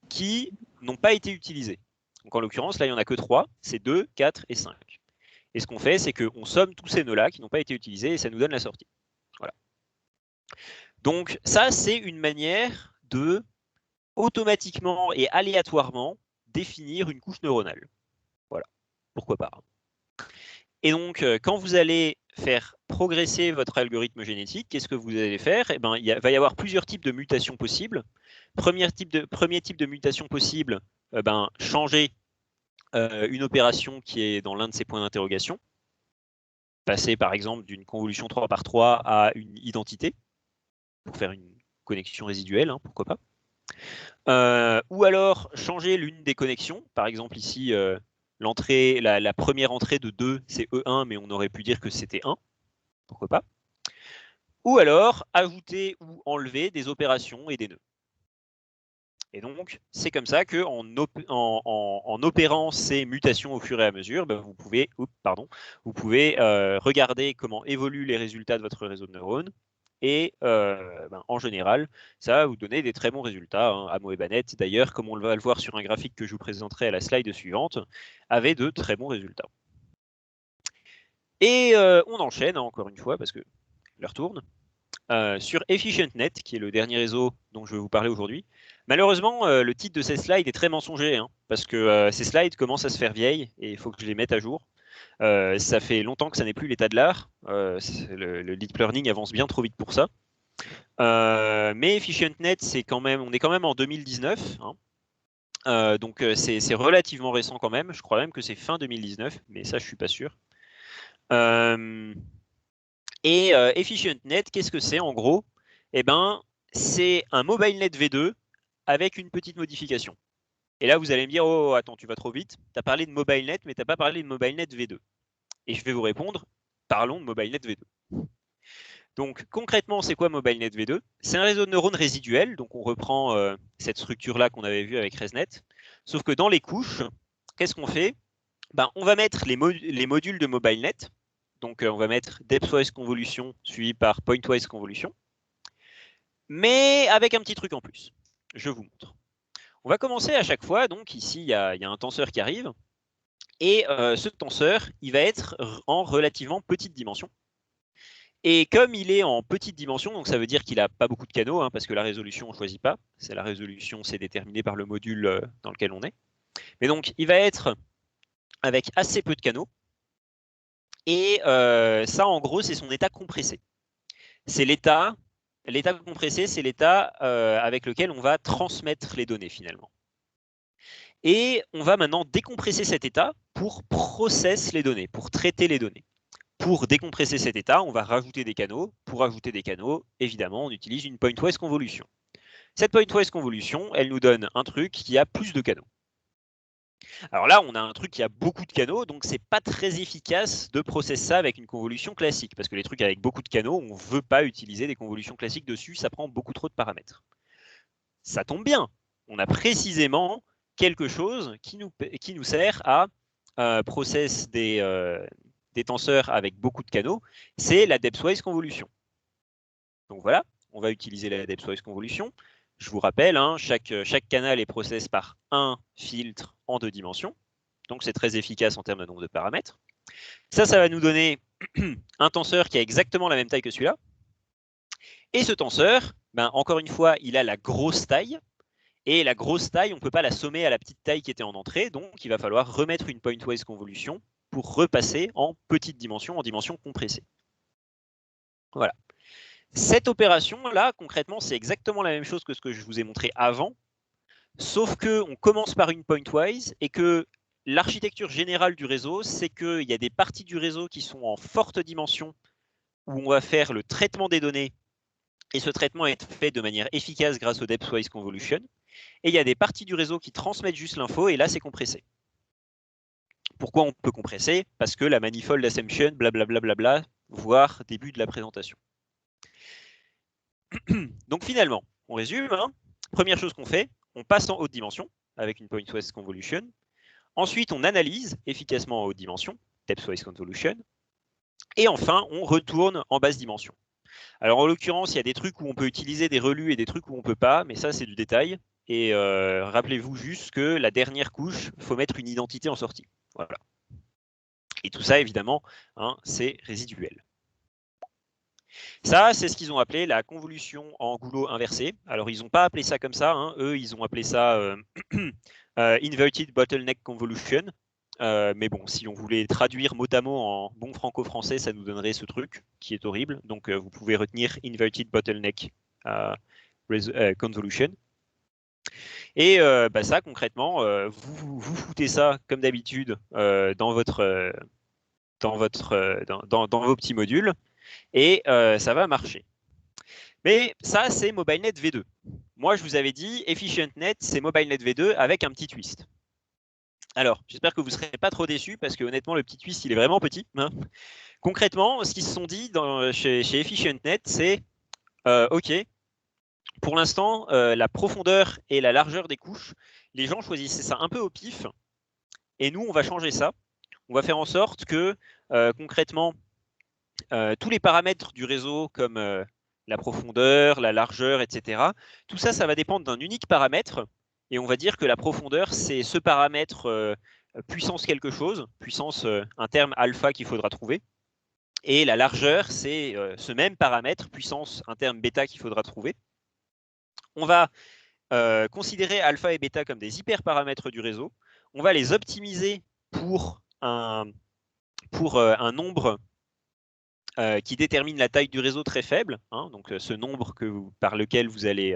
Speaker 1: qui n'ont pas été utilisés. Donc en l'occurrence, là, il n'y en a que 3, c'est 2, 4 et 5. Et ce qu'on fait, c'est qu'on somme tous ces nœuds-là qui n'ont pas été utilisés et ça nous donne la sortie. Voilà. Donc ça, c'est une manière de automatiquement et aléatoirement définir une couche neuronale. Voilà, pourquoi pas. Et donc, quand vous allez faire progresser votre algorithme génétique, qu'est-ce que vous allez faire? Eh ben, il va y avoir plusieurs types de mutations possibles. Premier type de mutation possible, changer une opération qui est dans l'un de ces points d'interrogation. Passer par exemple d'une convolution 3×3 à une identité, pour faire une connexion résiduelle, hein, pourquoi pas. Ou alors changer l'une des connexions, par exemple ici, la première entrée de 2, c'est E1, mais on aurait pu dire que c'était 1. Pourquoi pas. Ou alors ajouter ou enlever des opérations et des nœuds. Et donc, c'est comme ça qu'en opérant ces mutations au fur et à mesure, vous pouvez regarder comment évoluent les résultats de votre réseau de neurones. Et en général, ça va vous donner des très bons résultats. Hein. Amo et Bannet, d'ailleurs, comme on va le voir sur un graphique que je vous présenterai à la slide suivante, avait de très bons résultats. Et on enchaîne, encore une fois, parce que l'heure tourne, sur EfficientNet, qui est le dernier réseau dont je vais vous parler aujourd'hui. Malheureusement, le titre de ces slides est très mensonger, hein, parce que ces slides commencent à se faire vieilles, et il faut que je les mette à jour. Ça fait longtemps que ça n'est plus l'état de l'art. Le deep learning avance bien trop vite pour ça. Mais EfficientNet, on est quand même en 2019. Hein. Donc c'est relativement récent quand même. Je crois même que c'est fin 2019, mais ça, je ne suis pas sûr. EfficientNet, qu'est-ce que c'est en gros? Eh ben, c'est un MobileNet V2 avec une petite modification. Et là, vous allez me dire, oh, attends, tu vas trop vite. Tu as parlé de MobileNet, mais tu n'as pas parlé de MobileNet V2. Et je vais vous répondre, parlons de MobileNet V2. Donc, concrètement, c'est quoi MobileNet V2? C'est un réseau de neurones résiduel. Donc, on reprend cette structure-là qu'on avait vue avec ResNet. Sauf que dans les couches, qu'est-ce qu'on fait? ben, on va mettre les modules de MobileNet. Donc, on va mettre depthWise convolution suivi par pointwise convolution. Mais avec un petit truc en plus. Je vous montre. On va commencer à chaque fois. Donc, ici, il y a un tenseur qui arrive. Et ce tenseur, il va être en relativement petite dimension. Et comme il est en petite dimension, donc ça veut dire qu'il n'a pas beaucoup de canaux, hein, parce que la résolution, on ne choisit pas. C'est la résolution, c'est déterminé par le module dans lequel on est. Mais donc, il va être avec assez peu de canaux. Et ça, en gros, c'est son état compressé. C'est l'état compressé, c'est l'état avec lequel on va transmettre les données, finalement. Et on va maintenant décompresser cet état pour process les données, pour traiter les données. Pour décompresser cet état, on va rajouter des canaux. Pour ajouter des canaux, évidemment, on utilise une pointwise convolution. Cette pointwise convolution, elle nous donne un truc qui a plus de canaux. Alors là, on a un truc qui a beaucoup de canaux, donc c'est pas très efficace de processer ça avec une convolution classique, parce que les trucs avec beaucoup de canaux, on ne veut pas utiliser des convolutions classiques dessus, ça prend beaucoup trop de paramètres. Ça tombe bien, on a précisément quelque chose qui nous sert à processer des tenseurs avec beaucoup de canaux, c'est la depthWise convolution. Donc voilà, on va utiliser la depthWise convolution. Je vous rappelle, hein, chaque canal est processé par un filtre en 2 dimensions. Donc c'est très efficace en termes de nombre de paramètres. Ça va nous donner un tenseur qui a exactement la même taille que celui-là. Et ce tenseur, ben, encore une fois, il a la grosse taille. Et la grosse taille, on ne peut pas la sommer à la petite taille qui était en entrée. Donc il va falloir remettre une pointwise convolution pour repasser en petite dimension, en dimension compressée. Voilà. Cette opération-là, concrètement, c'est exactement la même chose que ce que je vous ai montré avant, sauf qu'on commence par une pointwise et que l'architecture générale du réseau, c'est qu'il y a des parties du réseau qui sont en forte dimension, où on va faire le traitement des données, et ce traitement est fait de manière efficace grâce au depthWise convolution, et il y a des parties du réseau qui transmettent juste l'info, et là, c'est compressé. Pourquoi on peut compresser? Parce que la manifold assumption, blablabla, voire début de la présentation. Donc finalement, on résume. Hein. Première chose qu'on fait, on passe en haute dimension avec une pointwise convolution. Ensuite, on analyse efficacement en haute dimension, depthWise convolution. Et enfin, on retourne en basse dimension. Alors en l'occurrence, il y a des trucs où on peut utiliser des relus et des trucs où on ne peut pas, mais ça c'est du détail. Et rappelez-vous juste que la dernière couche, il faut mettre une identité en sortie. Voilà. Et tout ça, évidemment, hein, c'est résiduel. Ça, c'est ce qu'ils ont appelé la convolution en goulot inversé. Alors, ils n'ont pas appelé ça comme ça. Hein. Eux, ils ont appelé ça Inverted Bottleneck Convolution. Mais bon, si on voulait traduire mot à mot en bon franco-français, ça nous donnerait ce truc qui est horrible. Donc, vous pouvez retenir Inverted Bottleneck Convolution. Et ça, concrètement, vous foutez ça, comme d'habitude, dans vos petits modules. Et ça va marcher. Mais ça, c'est MobileNet V2. Moi, je vous avais dit, EfficientNet, c'est MobileNet V2 avec un petit twist. Alors, j'espère que vous ne serez pas trop déçus, parce que honnêtement, le petit twist, il est vraiment petit. Hein. Concrètement, ce qu'ils se sont dit chez EfficientNet, c'est OK, pour l'instant, la profondeur et la largeur des couches, les gens choisissaient ça un peu au pif, et nous, on va changer ça. On va faire en sorte que, concrètement, tous les paramètres du réseau comme la profondeur, la largeur, etc. Tout ça, ça va dépendre d'un unique paramètre. Et on va dire que la profondeur, c'est ce paramètre puissance quelque chose, puissance un terme alpha qu'il faudra trouver. Et la largeur, c'est ce même paramètre, puissance un terme bêta qu'il faudra trouver. On va considérer alpha et bêta comme des hyperparamètres du réseau. On va les optimiser pour un nombre qui détermine la taille du réseau très faible, hein, donc ce nombre par lequel vous allez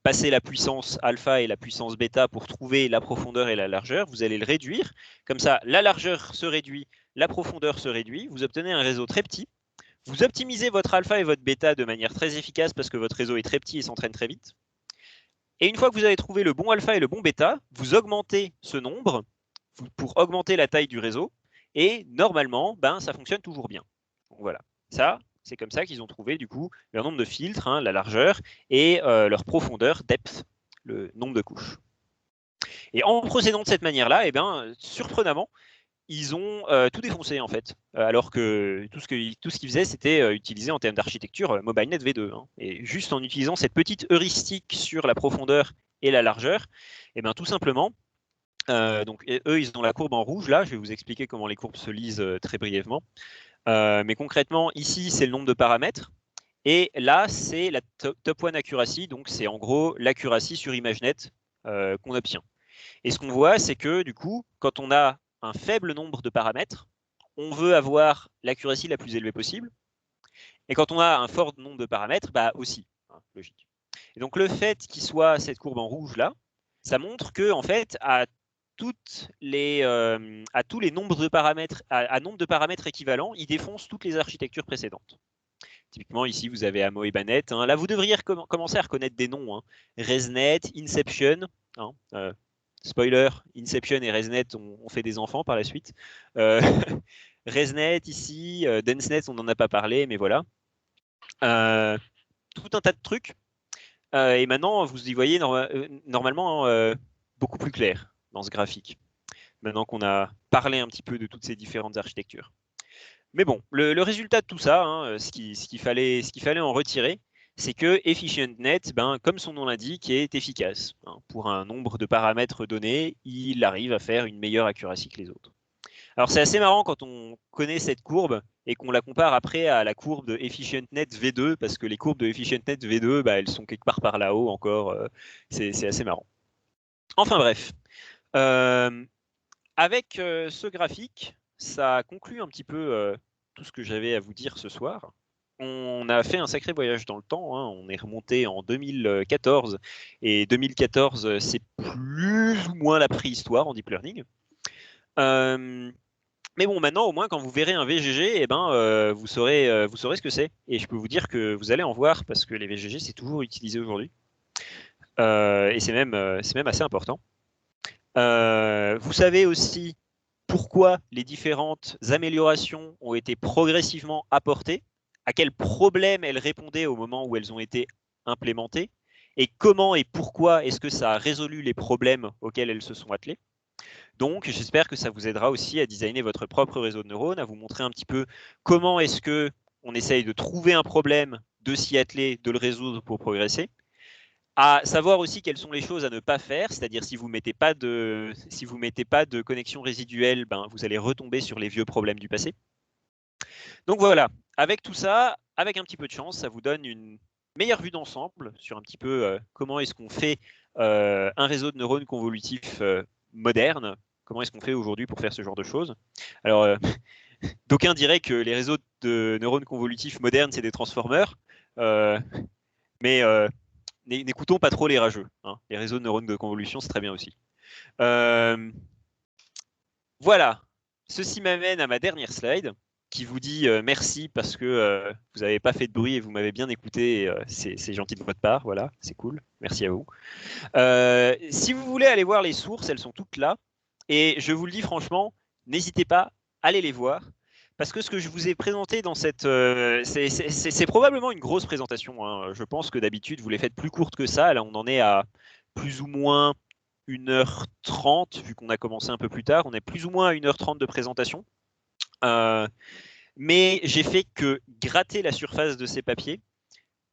Speaker 1: passer la puissance alpha et la puissance bêta pour trouver la profondeur et la largeur, vous allez le réduire. Comme ça, la largeur se réduit, la profondeur se réduit, vous obtenez un réseau très petit. Vous optimisez votre alpha et votre bêta de manière très efficace parce que votre réseau est très petit et s'entraîne très vite. Et une fois que vous avez trouvé le bon alpha et le bon bêta, vous augmentez ce nombre pour augmenter la taille du réseau. Et normalement, ça fonctionne toujours bien. Donc voilà, ça, c'est comme ça qu'ils ont trouvé du coup leur nombre de filtres, hein, la largeur, et leur profondeur, depth, le nombre de couches. Et en procédant de cette manière-là, eh bien, surprenamment, ils ont tout défoncé en fait, alors que tout ce qu'ils faisaient, c'était utiliser en termes d'architecture MobileNet V2. Hein. Et juste en utilisant cette petite heuristique sur la profondeur et la largeur, et bien tout simplement, donc eux, ils ont la courbe en rouge là. Je vais vous expliquer comment les courbes se lisent très brièvement. Mais concrètement, ici, c'est le nombre de paramètres. Et là, c'est la top 1 accuracy, donc c'est en gros l'accuracy sur ImageNet qu'on obtient. Et ce qu'on voit, c'est que du coup, quand on a un faible nombre de paramètres, on veut avoir l'accuracy la plus élevée possible. Et quand on a un fort nombre de paramètres, bah aussi, hein, logique. Et donc le fait qu'il soit cette courbe en rouge là, ça montre que en fait, à tous les nombres de paramètres, à nombre de paramètres équivalents, il défonce toutes les architectures précédentes. Typiquement, ici, vous avez Amo et Banet. Hein. Là, vous devriez commencer à reconnaître des noms. Hein. ResNet, Inception. Hein. Spoiler, Inception et ResNet ont fait des enfants par la suite. ResNet, ici, DenseNet, on n'en a pas parlé, mais voilà. Tout un tas de trucs. Et maintenant, vous y voyez normalement beaucoup plus clair dans ce graphique. Maintenant qu'on a parlé un petit peu de toutes ces différentes architectures. Mais bon, le résultat de tout ça, hein, ce qu'il fallait en retirer, c'est que EfficientNet, ben, comme son nom l'indique, est efficace. Hein. Pour un nombre de paramètres donnés, il arrive à faire une meilleure accuracy que les autres. Alors c'est assez marrant quand on connaît cette courbe et qu'on la compare après à la courbe de EfficientNet V2, parce que les courbes de EfficientNet V2, bah, elles sont quelque part par là-haut encore. C'est assez marrant. Enfin bref. Avec ce graphique, ça conclut un petit peu tout ce que j'avais à vous dire ce soir. On a fait un sacré voyage dans le temps. Hein. On est remonté en 2014. Et 2014, c'est plus ou moins la préhistoire en deep learning. Mais bon, maintenant, au moins, quand vous verrez un VGG, eh ben, vous saurez ce que c'est. Et je peux vous dire que vous allez en voir, parce que les VGG, c'est toujours utilisé aujourd'hui. Et c'est même assez important. Vous savez aussi pourquoi les différentes améliorations ont été progressivement apportées, à quels problèmes elles répondaient au moment où elles ont été implémentées, et comment et pourquoi est-ce que ça a résolu les problèmes auxquels elles se sont attelées. Donc, j'espère que ça vous aidera aussi à designer votre propre réseau de neurones, à vous montrer un petit peu comment est-ce que on essaye de trouver un problème, de s'y atteler, de le résoudre pour progresser. À savoir aussi quelles sont les choses à ne pas faire, c'est-à-dire si vous ne mettez pas de connexion résiduelle, ben, vous allez retomber sur les vieux problèmes du passé. Donc voilà, avec tout ça, avec un petit peu de chance, ça vous donne une meilleure vue d'ensemble sur un petit peu comment est-ce qu'on fait un réseau de neurones convolutifs moderne, comment est-ce qu'on fait aujourd'hui pour faire ce genre de choses. Alors, d'aucuns diraient que les réseaux de neurones convolutifs modernes, c'est des transformers, mais n'écoutons pas trop les rageux. Hein. Les réseaux de neurones de convolution, c'est très bien aussi. Voilà, ceci m'amène à ma dernière slide, qui vous dit merci parce que vous n'avez pas fait de bruit et vous m'avez bien écouté. C'est gentil de votre part, voilà, c'est cool. Merci à vous. Si vous voulez aller voir les sources, elles sont toutes là. Et je vous le dis franchement, n'hésitez pas, allez les voir. Parce que ce que je vous ai présenté dans cette... c'est probablement une grosse présentation. Hein. Je pense que d'habitude, vous les faites plus courtes que ça. Là, on en est à plus ou moins 1h30, vu qu'on a commencé un peu plus tard. On est plus ou moins à 1h30 de présentation. Mais j'ai fait que gratter la surface de ces papiers.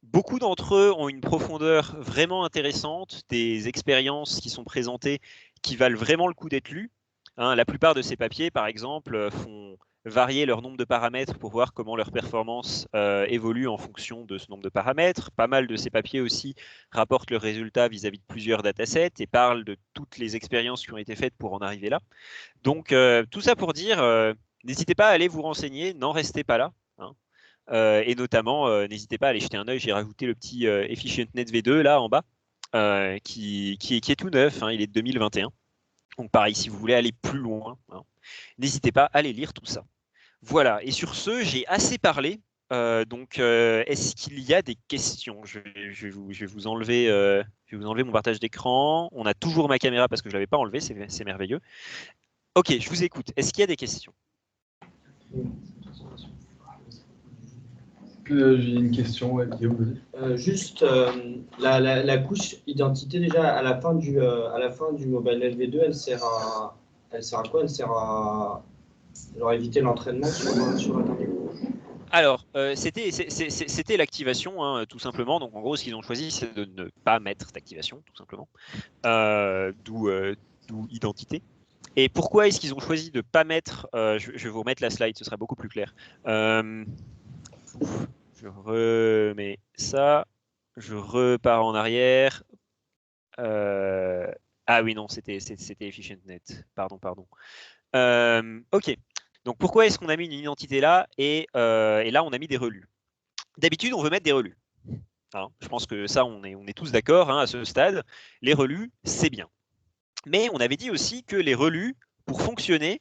Speaker 1: Beaucoup d'entre eux ont une profondeur vraiment intéressante, des expériences qui sont présentées qui valent vraiment le coup d'être lues. Hein, la plupart de ces papiers, par exemple, font varier leur nombre de paramètres pour voir comment leur performance évolue en fonction de ce nombre de paramètres. Pas mal de ces papiers aussi rapportent leurs résultats vis-à-vis de plusieurs datasets et parlent de toutes les expériences qui ont été faites pour en arriver là. Donc, tout ça pour dire, n'hésitez pas à aller vous renseigner, n'en restez pas là. Hein. Et notamment, n'hésitez pas à aller jeter un œil. J'ai rajouté le petit EfficientNet V2 là en bas, qui est tout neuf. Hein, il est de 2021. Donc pareil, si vous voulez aller plus loin, hein, n'hésitez pas à aller lire tout ça. Voilà. Et sur ce, j'ai assez parlé. Donc, est-ce qu'il y a des questions ? Je vais vous enlever mon partage d'écran. On a toujours ma caméra parce que je ne l'avais pas enlevée. C'est merveilleux. Ok, je vous écoute. Est-ce qu'il y a des questions ?
Speaker 2: J'ai une question, ouais, Guillaume, vas-y.
Speaker 9: Juste la couche identité déjà à la fin du Mobile LV2, elle sert à quoi? Elle sert à genre, éviter l'entraînement sur la dernière couche.
Speaker 1: Alors, c'était l'activation, hein, tout simplement. Donc, en gros, ce qu'ils ont choisi, c'est de ne pas mettre d'activation, tout simplement. D'où identité. Et pourquoi est-ce qu'ils ont choisi de ne pas mettre... je vais vous remettre la slide, ce sera beaucoup plus clair. Je remets ça. Je repars en arrière. Ah oui, non, c'était EfficientNet. Pardon. Ok. Donc pourquoi est-ce qu'on a mis une identité là et là on a mis des relus. D'habitude on veut mettre des relus. Hein, je pense que ça on est tous d'accord, hein, à ce stade. Les relus c'est bien. Mais on avait dit aussi que les relus, pour fonctionner,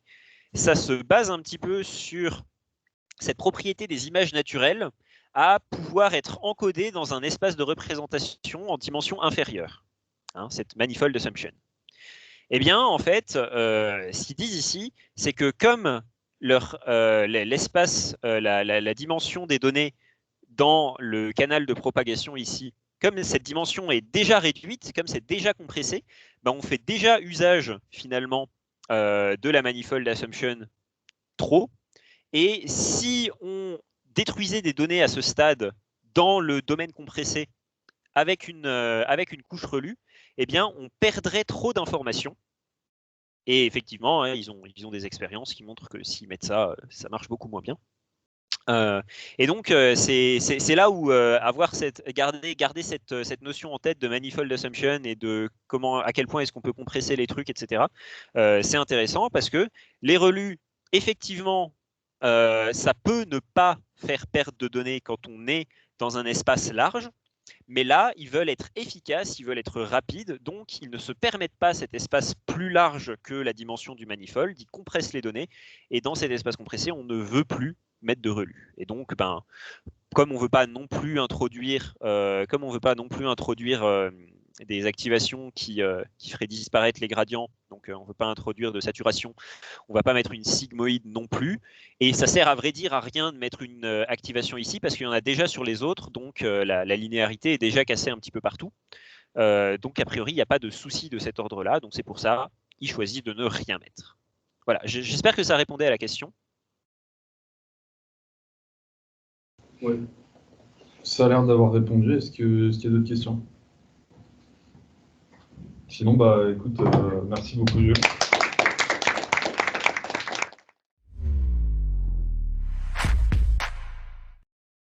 Speaker 1: ça se base un petit peu sur cette propriété des images naturelles à pouvoir être encodées dans un espace de représentation en dimension inférieure. Hein, cette manifold assumption. Eh bien, en fait, ce qu'ils disent ici, c'est que comme l'espace, la dimension des données dans le canal de propagation ici, comme cette dimension est déjà réduite, comme c'est déjà compressé, ben on fait déjà usage finalement de la manifold assumption trop. Et si on détruisait des données à ce stade dans le domaine compressé avec une couche relue, eh bien, on perdrait trop d'informations. Et effectivement, hein, ils ont des expériences qui montrent que s'ils mettent ça, ça marche beaucoup moins bien. Et donc, c'est là où garder cette notion en tête de manifold assumption et de à quel point est-ce qu'on peut compresser les trucs, etc. C'est intéressant parce que les relus, effectivement, ça peut ne pas faire perdre de données quand on est dans un espace large. Mais là, ils veulent être efficaces, ils veulent être rapides, donc ils ne se permettent pas cet espace plus large que la dimension du manifold, ils compressent les données, et dans cet espace compressé, on ne veut plus mettre de relus. Et donc, comme on ne veut pas non plus introduire, des activations qui feraient disparaître les gradients, donc on ne veut pas introduire de saturation, on ne va pas mettre une sigmoïde non plus, et ça sert à vrai dire à rien de mettre une activation ici parce qu'il y en a déjà sur les autres, donc la linéarité est déjà cassée un petit peu partout. Donc a priori, il n'y a pas de souci de cet ordre-là, donc c'est pour ça ils choisissent de ne rien mettre. Voilà, j'espère que ça répondait à la question.
Speaker 2: Oui. Ça a l'air d'avoir répondu. Est-ce qu'il y a d'autres questions? Sinon, écoute, merci beaucoup, Jules.